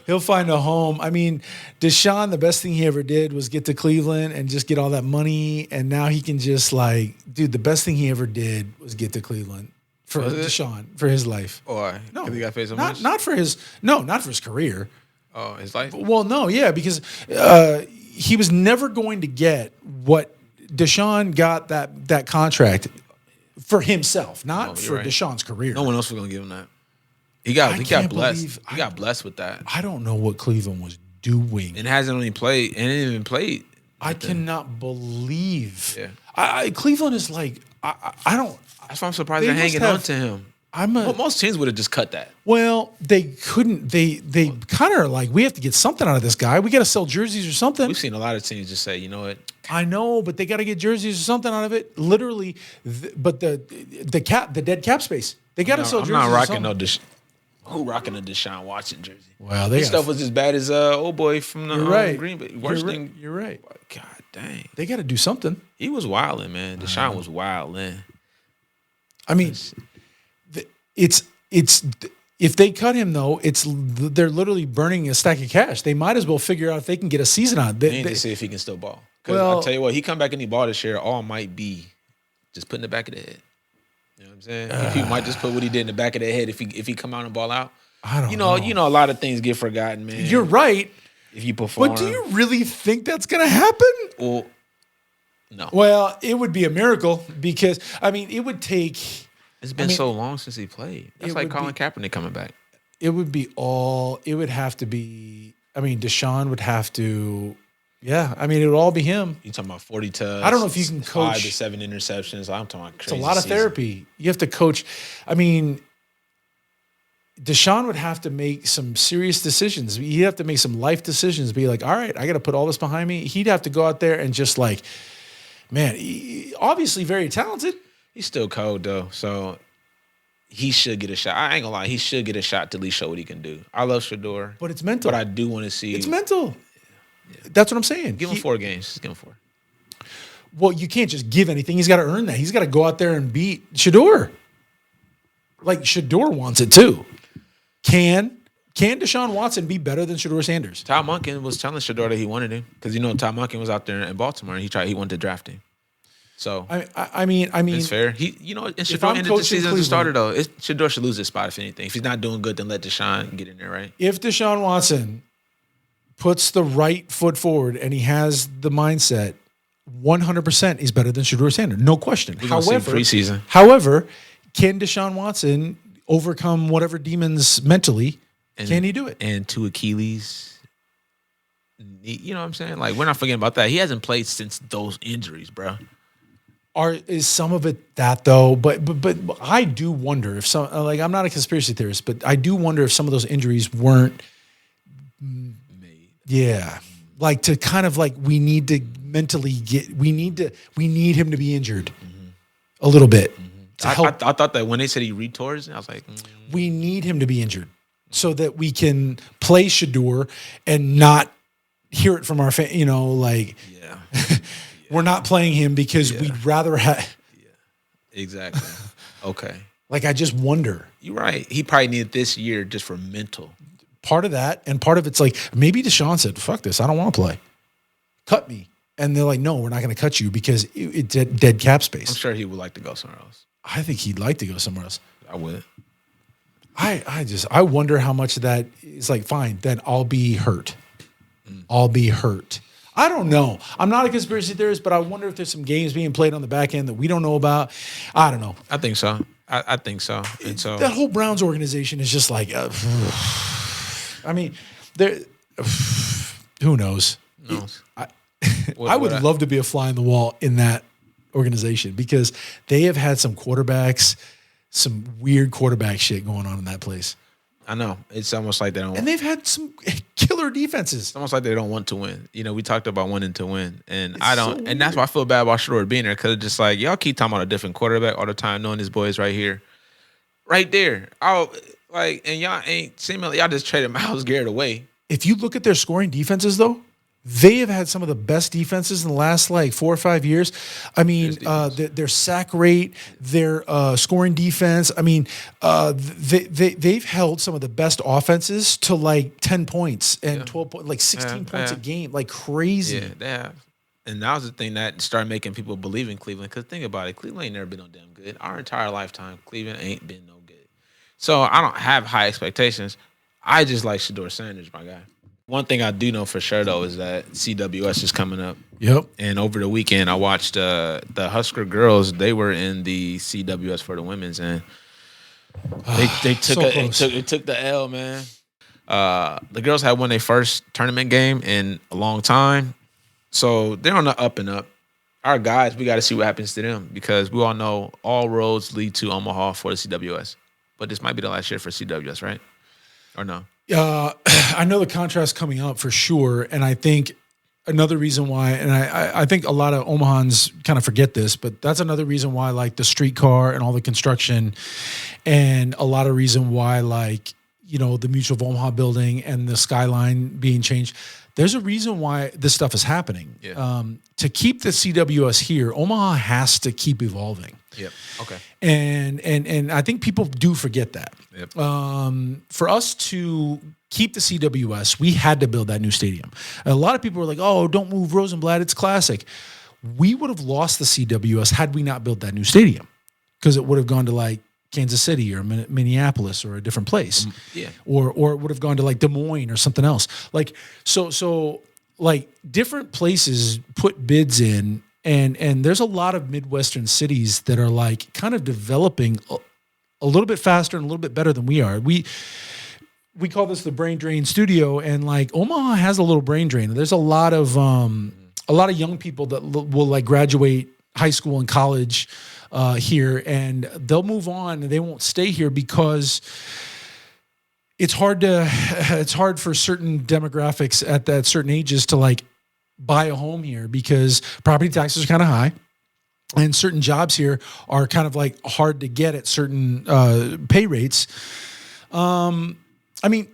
he'll find a home. I mean, Deshaun, the best thing he ever did was get to Cleveland and just get all that money, and now he can just like, dude, the best thing he ever did was get to Cleveland for Deshaun for his life. Why? No, he got paid so not much. Not for his career. Oh, his life. Well, no, yeah, because he was never going to get what Deshaun got that contract for himself, not for Deshaun's career. No one else was going to give him that. He got blessed. He got blessed with that. I don't know what Cleveland was doing. And hasn't even played. I cannot believe. Yeah. Cleveland is like I don't. That's why I'm surprised they're hanging on to him. Most teams would have just cut that. Well, they couldn't. They kind of are like, we have to get something out of this guy. We got to sell jerseys or something. We've seen a lot of teams just say, you know what? I know, but they got to get jerseys or something out of it. Literally, but the dead cap space. They got to sell jerseys. I'm not rocking who rocking a Deshaun Watson jersey? Well, this stuff was as bad as old boy from the Green Bay. You're right. God dang, they got to do something. He was wilding, man. Deshaun was wilding. I mean. It's if they cut him though, they're literally burning a stack of cash. They might as well figure out if they can get a season out. They need to see if he can still ball. Because I'll tell you what, he come back and he ball this year, all might be just putting the back of the head. You know what I'm saying? He might just put what he did in the back of the head if he come out and ball out. I don't know. You know, a lot of things get forgotten, man. You're right. If you perform, but do you really think that's gonna happen? Well, no. Well, it would be a miracle because it would take. It's been so long since he played. That's like Colin Kaepernick coming back. It would have to be. Deshaun would have to. Yeah, it would all be him. You talking about 40 touchdowns? I don't know if you can coach 5 to 7 interceptions. I'm talking about crazy. It's a lot of therapy. You have to coach. Deshaun would have to make some serious decisions. He'd have to make some life decisions. Be like, all right, I got to put all this behind me. He'd have to go out there and just like, man, obviously very talented. He's still cold though, so he should get a shot. I ain't gonna lie, he should get a shot to at least show what he can do. I love Shador, but it's mental. But I do want to see. It's mental. Yeah. That's what I'm saying. Give him 4 games. Just give him 4. Well, you can't just give anything. He's got to earn that. He's got to go out there and beat Shador. Like Shador wants it too. Can Deshaun Watson be better than Shador Sanders? Todd Monken was telling Shador that he wanted him because Todd Monken was out there in Baltimore and he wanted to draft him. So I mean, it's fair. And Shador ended the season as a starter though. Shador should lose his spot if anything. If he's not doing good, then let Deshaun get in there, right? If Deshaun Watson puts the right foot forward and he has the mindset, 100% he's better than Shador Sanders, no question. However, can Deshaun Watson overcome whatever demons mentally? Can he do it? And 2 Achilles. You know what I'm saying? Like, we're not forgetting about that. He hasn't played since those injuries, bro. Is some of it that though? But I do wonder if some, like, I'm not a conspiracy theorist, but I do wonder if some of those injuries weren't made. Yeah, like to kind of like we need to mentally we need him to be injured a little bit. I thought that when they said he retore it, I was like, we need him to be injured so that we can play Shador and not hear it from our fan. Yeah. We're not playing him because we'd rather have. Yeah, exactly. Okay. Like, I just wonder. You're right. He probably needed this year just for mental. Part of that, and part of it's like, maybe Deshaun said, fuck this, I don't want to play. Cut me. And they're like, no, we're not going to cut you because it's dead cap space. I'm sure he would like to go somewhere else. I think he'd like to go somewhere else. I would. I wonder how much of that is like, fine, then I'll be hurt. I'll be hurt. I don't know. I'm not a conspiracy theorist, but I wonder if there's some games being played on the back end that we don't know about. I don't know. I think so. I think so. And so that whole Browns organization is just like, who knows? I would love to be a fly on the wall in that organization because they have had some weird quarterback shit going on in that place. I know. It's almost like they don't. And they've had some killer defenses. It's almost like they don't want to win. We talked about wanting to win, and I don't. And that's why I feel bad about Shador being there because it's just like y'all keep talking about a different quarterback all the time, knowing this boy is right here, right there. And y'all ain't seemingly y'all just traded Myles Garrett away. If you look at their scoring defenses, though, They have had some of the best defenses in the last like 4 or 5 years. I mean, their sack rate, their scoring defense. I mean, they've held some of the best offenses to like 10 points and 12 points, like 16 points a game, like crazy. Yeah, they have. And that was the thing that started making people believe in Cleveland. Because think about it, Cleveland ain't never been no damn good. Our entire lifetime, Cleveland ain't been no good. So I don't have high expectations. I just like Shedeur Sanders, my guy. One thing I do know for sure, though, is that CWS is coming up. Yep. And over the weekend, I watched the Husker girls. They were in the CWS for the women's, and they took the L, man. The girls had won their first tournament game in a long time, so they're on the up and up. Our guys, we got to see what happens to them because we all know all roads lead to Omaha for the CWS. But this might be the last year for CWS, right? Or no? I know the contrast's coming up for sure, and I think another reason why, and I think a lot of Omahans kind of forget this, but that's another reason why, like the streetcar and all the construction, and a lot of reason why, like, you know, the Mutual of Omaha building and the skyline being changed. There's a reason why this stuff is happening. Yeah. To keep the CWS here, Omaha has to keep evolving. Yep. Okay. And I think people do forget that. Yep. For us to keep the CWS, we had to build that new stadium. And a lot of people were like, "Oh, don't move Rosenblatt; it's classic." We would have lost the CWS had we not built that new stadium, because it would have gone to like Kansas City or Minneapolis or a different place, or it would have gone to like Des Moines or something else. Like so like different places put bids in, and there's a lot of Midwestern cities that are like kind of developing a little bit faster and a little bit better than we are. We call this the brain drain studio, and like Omaha has a little brain drain. There's a lot of young people that will like graduate high school and college here, and they'll move on and they won't stay here because it's hard for certain demographics at that certain ages to like buy a home here because property taxes are kind of high. And certain jobs here are kind of like hard to get at certain pay rates. I mean,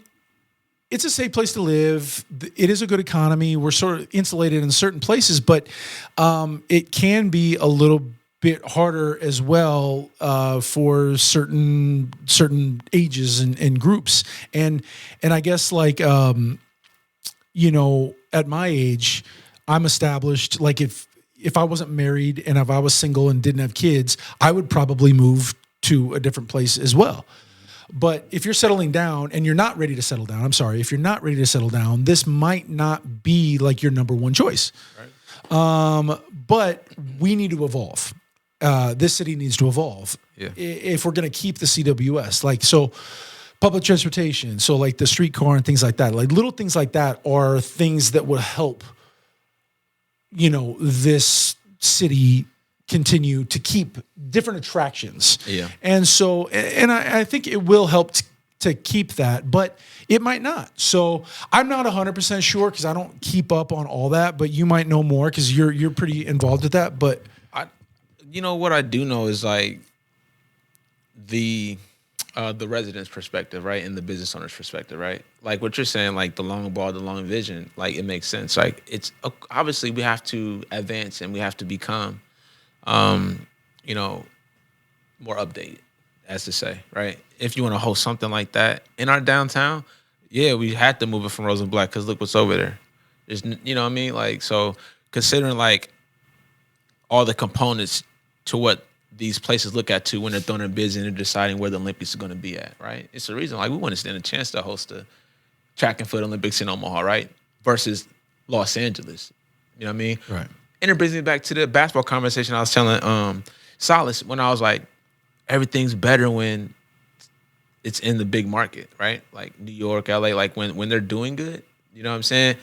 it's a safe place to live. It is a good economy. We're sort of insulated in certain places, but it can be a little bit harder as well for certain ages and groups. And I guess like you know, at my age, I'm established. Like if I wasn't married and if I was single and didn't have kids, I would probably move to a different place as well. But if you're settling down and you're not ready to settle down, if you're not ready to settle down, this might not be like your number one choice. Right. But we need to evolve. This city needs to evolve if we're going to keep the CWS. Like, so public transportation, so like the streetcar and things like that, like little things like that are things that would help, you know, this city continue to keep different attractions. Yeah. And so, and I think it will help to keep that, but it might not. So I'm not 100% sure because I don't keep up on all that, but you might know more because you're pretty involved with that. But you know what I do know is like the resident's perspective, right, and the business owner's perspective, right? Like what you're saying, like the long ball, the long vision, like it makes sense. Like it's obviously we have to advance and we have to become, you know, more updated, as to say, right? If you want to host something like that in our downtown, yeah, we had to move it from Rosenblatt because look what's over there. There's, you know what I mean? Like, so considering like all the components to what these places look at too when they're throwing their bids and they're deciding where the Olympics are going to be at, right? It's the reason like we want to stand a chance to host the track and field Olympics in Omaha, right? Versus Los Angeles. You know what I mean? Right. And it brings me back to the basketball conversation I was telling Solace when I was like, everything's better when it's in the big market, right? Like New York, LA, like when they're doing good, you know what I'm saying?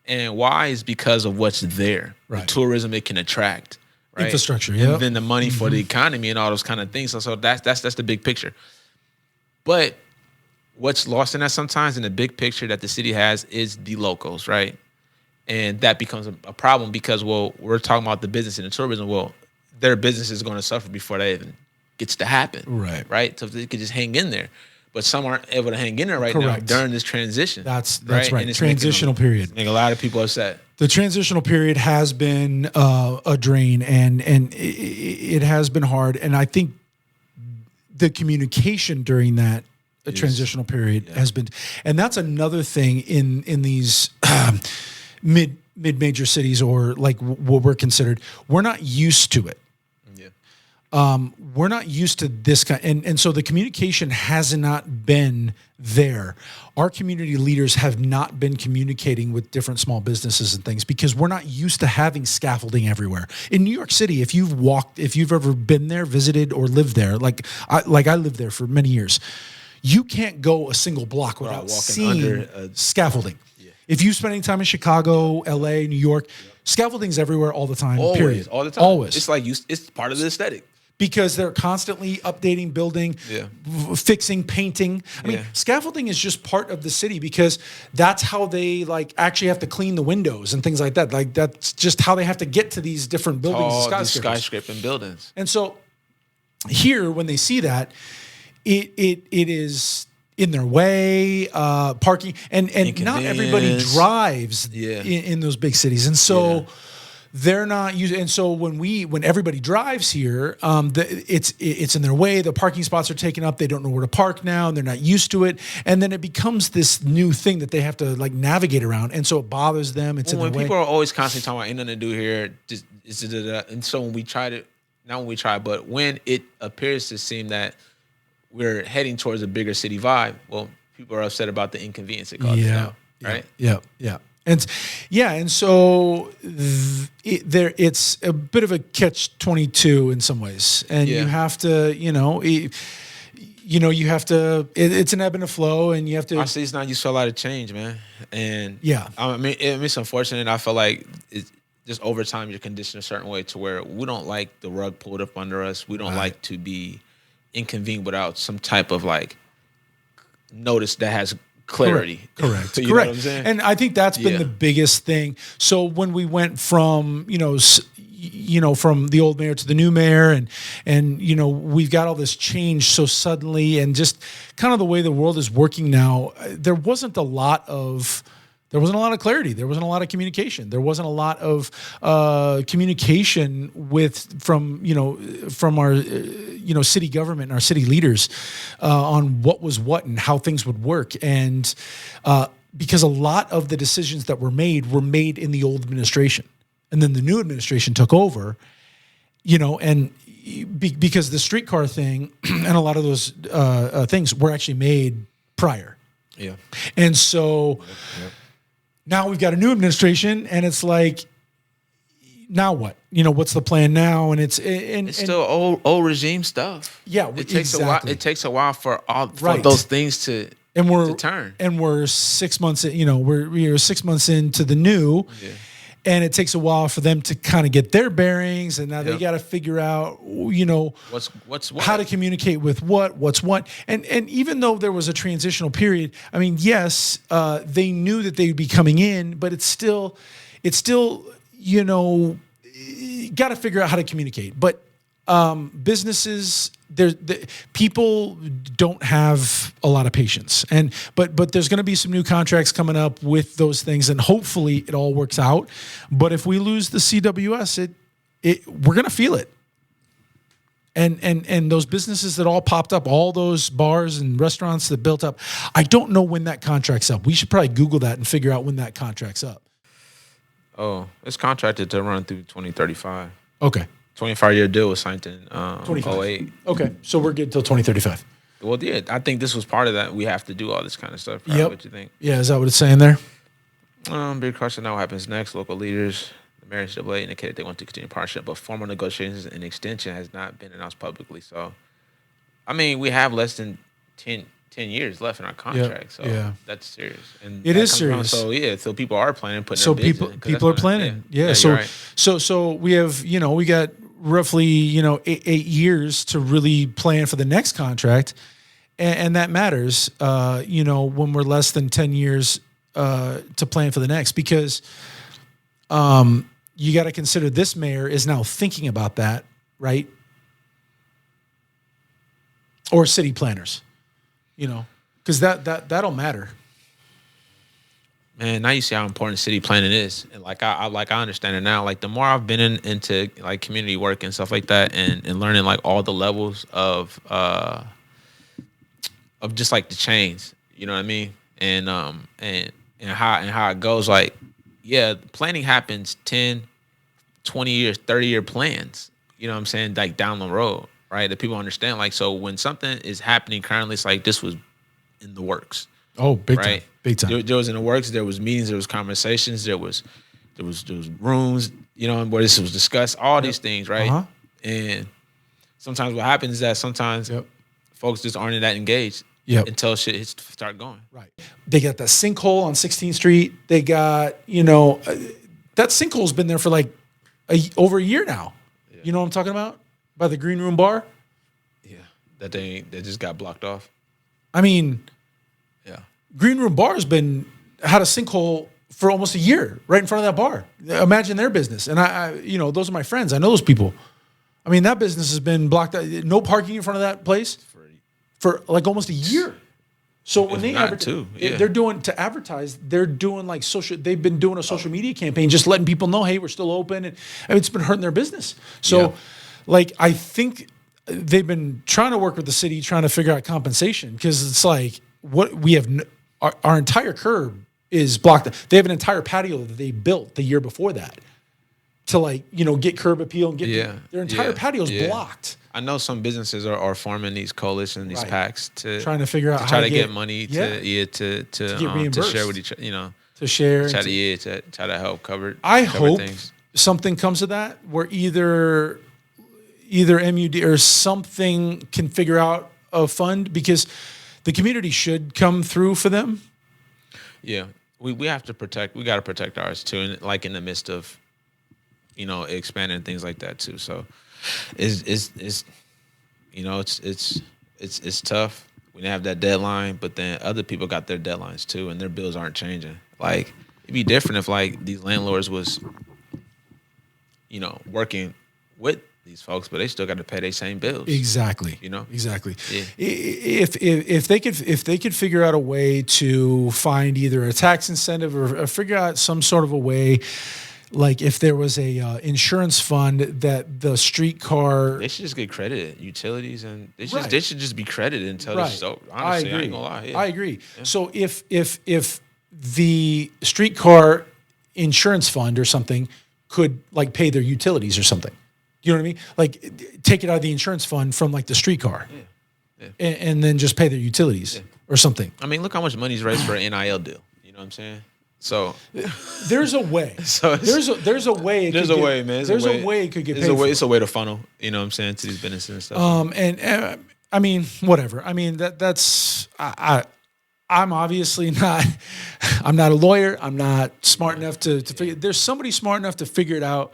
And why is because of what's there, right? The tourism it can attract. Right? Infrastructure, yeah. And then the money for the economy and all those kind of things. So that's the big picture. But what's lost in that sometimes in the big picture that the city has is the locals, right? And that becomes a problem because, well, we're talking about the business and the tourism. Well, their business is going to suffer before that even gets to happen. Right. Right? So they could just hang in there. But some aren't able to hang in there right now during this transition. That's right. And it's transitional period. Make a lot of people upset. The transitional period has been a drain, and it has been hard. And I think the communication during that transitional period has been, and that's another thing in these mid-major cities, or like what we're considered. We're not used to it. We're not used to this kind, and so the communication has not been there. Our community leaders have not been communicating with different small businesses and things because we're not used to having scaffolding everywhere. In New York City, if you've ever been there, visited, or lived there, like I lived there for many years, you can't go a single block without seeing scaffolding. Yeah. If you spend any time in Chicago, LA, New York, scaffolding's everywhere all the time. Always, period. all the time. Always. It's like it's part of the aesthetic. Because they're constantly updating, building, fixing, painting. I mean, scaffolding is just part of the city because that's how they like actually have to clean the windows and things like that. Like that's just how they have to get to these different buildings, skyscraping buildings. And so here, when they see that, it is in their way, parking, and not everybody drives in those big cities, and so. They're not using, and so when everybody drives here, it's in their way. The parking spots are taken up. They don't know where to park now, and they're not used to it. And then it becomes this new thing that they have to like navigate around, and so it bothers them. It's in their way. When people are always constantly talking about ain't nothing to do here, and so when we tried it, not when we tried, but when it appears to seem that we're heading towards a bigger city vibe, well, people are upset about the inconvenience it causes now, right? Yeah. And so it's a bit of a catch-22 in some ways, and you have to, it's an ebb and a flow, and you have to. Our city's not used to a lot of change, man, and I mean, it's unfortunate. I feel like it's just over time you're conditioned a certain way to where we don't like the rug pulled up under us. We don't like to be inconvenient without some type of like notice that has clarity. Correct. You know what I'm saying? And I think that's been the biggest thing. So when we went from, from the old mayor to the new mayor, and we've got all this change so suddenly, and just kind of the way the world is working now, there wasn't a lot of clarity. There wasn't a lot of communication. There wasn't a lot of communication from our city government and our city leaders on what was what and how things would work. And because a lot of the decisions that were made in the old administration, and then the new administration took over, and because the streetcar thing and a lot of those things were actually made prior. Yeah. And so. Yep. Now we've got a new administration, and it's like, now what? What's the plan now? And it's still old regime stuff. Yeah, it takes a while. It takes a while for those things to turn. And we're 6 months. We're 6 months into the new. Yeah. And it takes a while for them to kind of get their bearings, and now they got to figure out, what's what, how to communicate with what's what. And even though there was a transitional period, I mean, yes, they knew that they would be coming in, but it's still, got to figure out how to communicate. But businesses, people don't have a lot of patience, but there's going to be some new contracts coming up with those things, and hopefully it all works out. But if we lose the CWS, we're going to feel it. And those businesses that all popped up, all those bars and restaurants that built up, I don't know when that contract's up. We should probably Google that and figure out when that contract's up. Oh, it's contracted to run through 2035. Okay. 25-year deal was signed in 08. Okay, so we're good till 2035. Well, yeah, I think this was part of that. We have to do all this kind of stuff. Yep. What you think? Yeah, is that what it's saying there? Big question now. What happens next? Local leaders, the mayor and NCAA indicated they want to continue partnership, but formal negotiations and extension has not been announced publicly. So, I mean, we have less than 10 years left in our contract. So that's serious. And it is serious. So people are planning, putting their bids in. People are planning. So we have, we got roughly, 8 years to really plan for the next contract. And that matters, when we're less than 10 years to plan for the next, because you got to consider this mayor is now thinking about that, right? Or city planners, because that'll matter. Man, now you see how important city planning is, and like I understand it now. Like the more I've been into like community work and stuff like that, and learning like all the levels of just like the chains, you know what I mean, and how it goes. Like, yeah, planning happens 10, 20 years, 30-year plans. You know what I'm saying? Like down the road, right? That people understand. Like, so when something is happening currently, it's like this was in the works. Oh, big right? time, big time. There was in the works. There was meetings. There was conversations. There was rooms. You know, where this was discussed. All these things, right? Uh-huh. And sometimes what happens is that sometimes folks just aren't that engaged until shit hits start going. Right. They got that sinkhole on 16th Street. They got that sinkhole's been there for like over a year now. Yeah. You know what I'm talking about? By the Green Room Bar. Yeah, that just got blocked off. I mean. Yeah. Green Room Bar had a sinkhole for almost a year right in front of that bar. Imagine their business. And I those are my friends. I know those people. I mean, that business has been blocked out. No parking in front of that place for like almost a year. So when they they're doing to advertise, they're doing like they've been doing a social media campaign, just letting people know, hey, we're still open. And I mean, it's been hurting their business. So like, I think they've been trying to work with the city, trying to figure out compensation, because it's like, what we have, our entire curb is blocked. They have an entire patio that they built the year before that to like, get curb appeal and get their entire patio is blocked. I know some businesses are forming these coalitions, these packs to trying to figure out how to get money to share with each other, to share, try to help cover. I hope something comes of that, where either MUD or something can figure out a fund, because the community should come through for them. Yeah, we have to protect. We got to protect ours too, and like in the midst of, expanding things like that too. So, it's tough. We didn't have that deadline, but then other people got their deadlines too, and their bills aren't changing. Like, it'd be different if like these landlords was, working with these folks, but they still got to pay their same bills. Exactly. Exactly. Yeah. If they could figure out a way to find either a tax incentive or figure out some sort of a way, like if there was a insurance fund that the streetcar, they should just get credited utilities, and they should just be credited until this is over. Honestly, I ain't gonna lie. Yeah. I agree. Yeah. So if the streetcar insurance fund or something could like pay their utilities or something. You know what I mean? Like, take it out of the insurance fund from like the streetcar, and then just pay their utilities or something. I mean, look how much money's raised for an NIL deal. You know what I'm saying? So there's a way. There's a way. There's a way, man. There's a way it could get paid. It's a way to funnel. You know what I'm saying, to these businesses and stuff. And I mean, whatever. I mean, that's I'm obviously not. I'm not a lawyer. I'm not smart enough to figure. There's somebody smart enough to figure it out.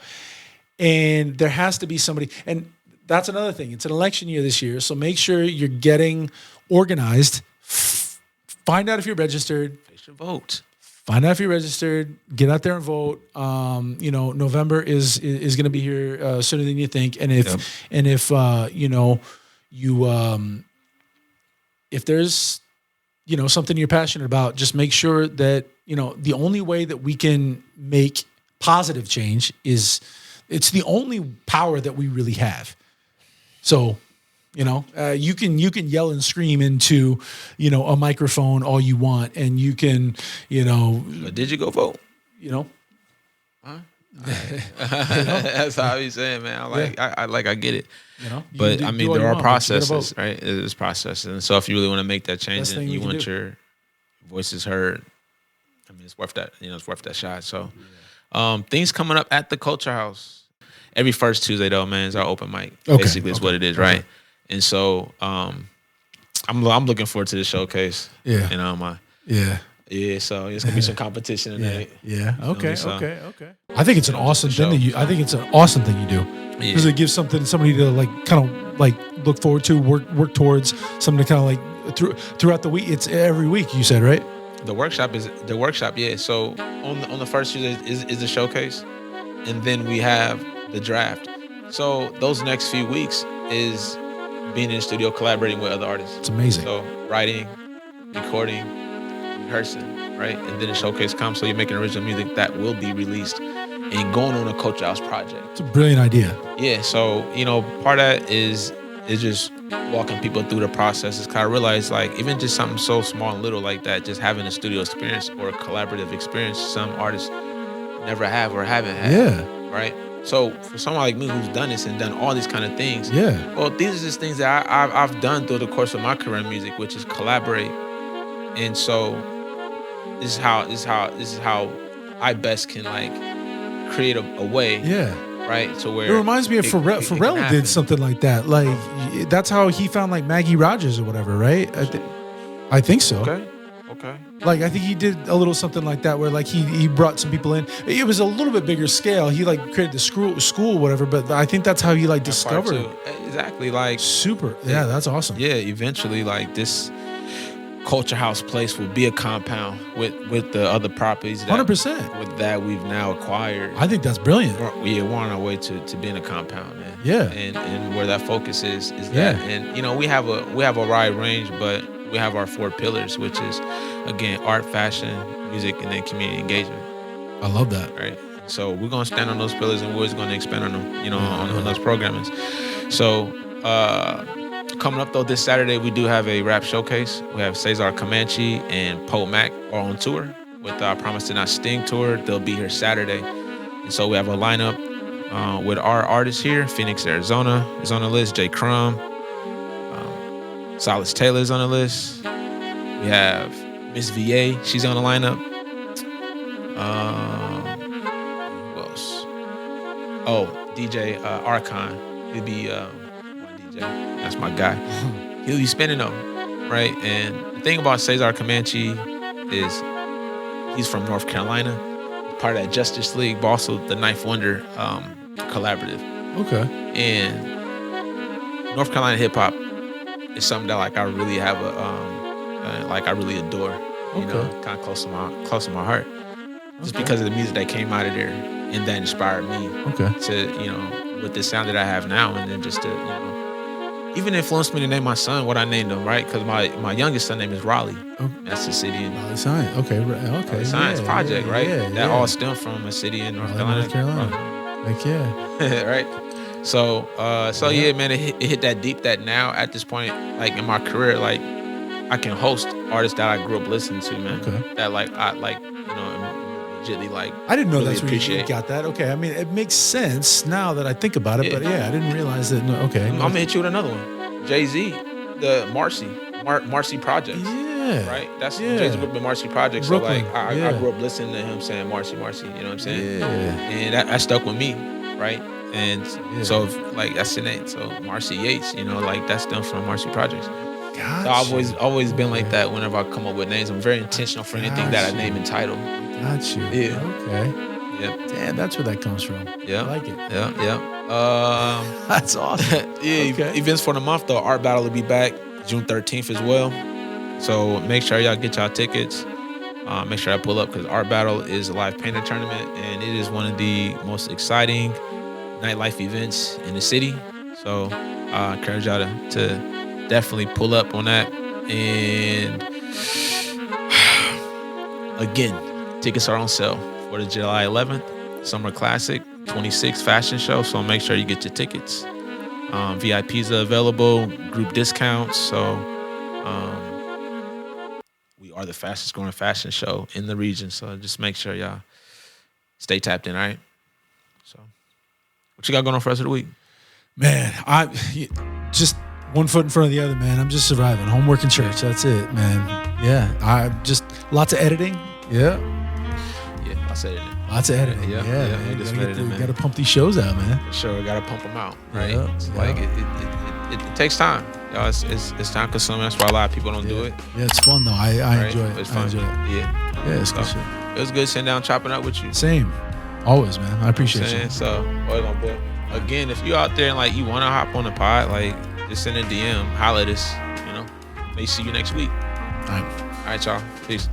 And there has to be somebody, and that's another thing. It's an election year this year, so make sure you're getting organized. Find out if you're registered. Face your vote. Find out if you're registered. Get out there and vote. November is going to be here sooner than you think. And if if there's something you're passionate about, just make sure that the only way that we can make positive change is. It's the only power that we really have. So, you can yell and scream into, a microphone all you want, and you can, But did you go vote? Huh? That's how he's saying, man. I get it. But I mean, there are processes, right? There's processes, and so if you really want to make that change and you want your voices heard, I mean, it's worth that. It's worth that shot. So, things coming up at the Culxr House. Every first Tuesday, though, man, is our open mic. Basically, is what it is, right? And so, I'm looking forward to the showcase. Yeah. Yeah. So it's gonna be some competition tonight. Yeah. Okay. I think it's an awesome thing you do because it gives somebody to like kind of like look forward to, work towards, something to kind of like throughout the week. It's every week. You said, right? The workshop. Yeah. So on the first Tuesday is the showcase, and then we have the draft. So those next few weeks is being in the studio, collaborating with other artists. It's amazing. So writing, recording, rehearsing, right? And then the showcase comes, so you're making original music that will be released and going on a Culxr House project. It's a brilliant idea. Yeah, so part of that is just walking people through the process. Is kind of realize, like, even just something so small and little like that, just having a studio experience or a collaborative experience, some artists never have or haven't had. Yeah. Right. So for someone like me who's done this and done all these kind of things, yeah. Well, these are just things that I've done through the course of my career in music, which is collaborate. And so this is how I best can, like, create a way. Yeah. Right. So where it reminds me of Pharrell did something like that. Like that's how he found like Maggie Rogers or whatever, right? I think so. Okay. Like I think he did a little something like that where like he brought some people in. It was a little bit bigger scale. He like created the school whatever, but I think that's how he like discovered. Exactly. Like super. Yeah, that's awesome. Yeah, eventually like this Culxr House place will be a compound with the other properties 100% with that we've now acquired. I think that's brilliant. We're on our way to being a compound, man. Yeah. And where that focus is that. And we have a wide range, but we have our 4 pillars, which is again art, fashion, music, and then community engagement. I love that. Right. So we're gonna stand on those pillars and we're just gonna expand on them, on those programmings. So coming up though this Saturday, we do have a rap showcase. We have Cesar Comanche and Poe Mac are on tour with our Promise to Not Sting tour. They'll be here Saturday. And so we have a lineup with our artists here. Phoenix, Arizona is on the list. J. Crumb. Silas Taylor is on the list. We have Miss VA. She's on the lineup. Who else? Oh, DJ Archon. He'll be my DJ. That's my guy. He'll be spinning them, right? And the thing about Cesar Comanche is he's from North Carolina, part of that Justice League, but also the Ninth Wonder collaborative. Okay. And North Carolina hip hop is something that like I really have I really adore. Kind of close to my heart. Just because of the music that came out of there and that inspired me to, with the sound that I have now, and then just to, even influenced me to name my son what I named him, right? Because my youngest son name is Raleigh. Okay. That's the city in Raleigh Science. Okay. Science Project, right? That all stemmed from a city in North Carolina. Heck yeah. Right. So yeah, man, it hit that deep that now at this point, like in my career, like I can host artists that I grew up listening to, man. Okay. That immediately like. I didn't know really that's where you got that. Okay, I mean it makes sense now that I think about it, but yeah, I didn't realize that. No, okay. I'm gonna hit you with another one. Jay-Z, the Marcey Project. Yeah. Right. That's Jay-Z group, the Marcey Project. So like I grew up listening to him saying Marcey. You know what I'm saying? Yeah. And that stuck with me, right? And so like that's the name. So Marcey Yates, like that's done from Marcey Projects. Gotcha. So I've always been like that whenever I come up with names. I'm very intentional for anything that I name and title. Got you. Yeah. Okay. Yep. Damn, that's where that comes from. Yeah. I like it. Yeah. That's awesome. Yeah. Okay. Events for the month though. Art Battle will be back June 13th as well. So make sure y'all get y'all tickets. Make sure I pull up because Art Battle is a live painting tournament and it is one of the most exciting nightlife events in the city. So I encourage y'all to definitely pull up on that. And again, tickets are on sale for the July 11th Summer Classic 26 fashion show. So make sure you get your tickets. VIPs are available, group discounts. So we are the fastest growing fashion show in the region. So just make sure y'all stay tapped in, all right? So what you got going on for the rest of the week? Man, I just one foot in front of the other, man. I'm just surviving. Homework and church. That's it, man. Yeah. I just lots of editing. Yeah. Yeah, lots of editing. Lots of editing. Yeah, man. Gotta pump these shows out, man. For sure, gotta pump them out, right? Yeah. Like it takes time. Y'all, it's time consuming. That's why a lot of people don't do it. Yeah, it's fun though. I enjoy it. It's fun. I enjoy it. Yeah, it's good shit. It was good sitting down chopping up with you. Same. Always, man. I appreciate you. So, my boy. Again, if you out there and like you want to hop on the pod, like just send a DM, holla at us. May see you next week. All right, y'all. Peace.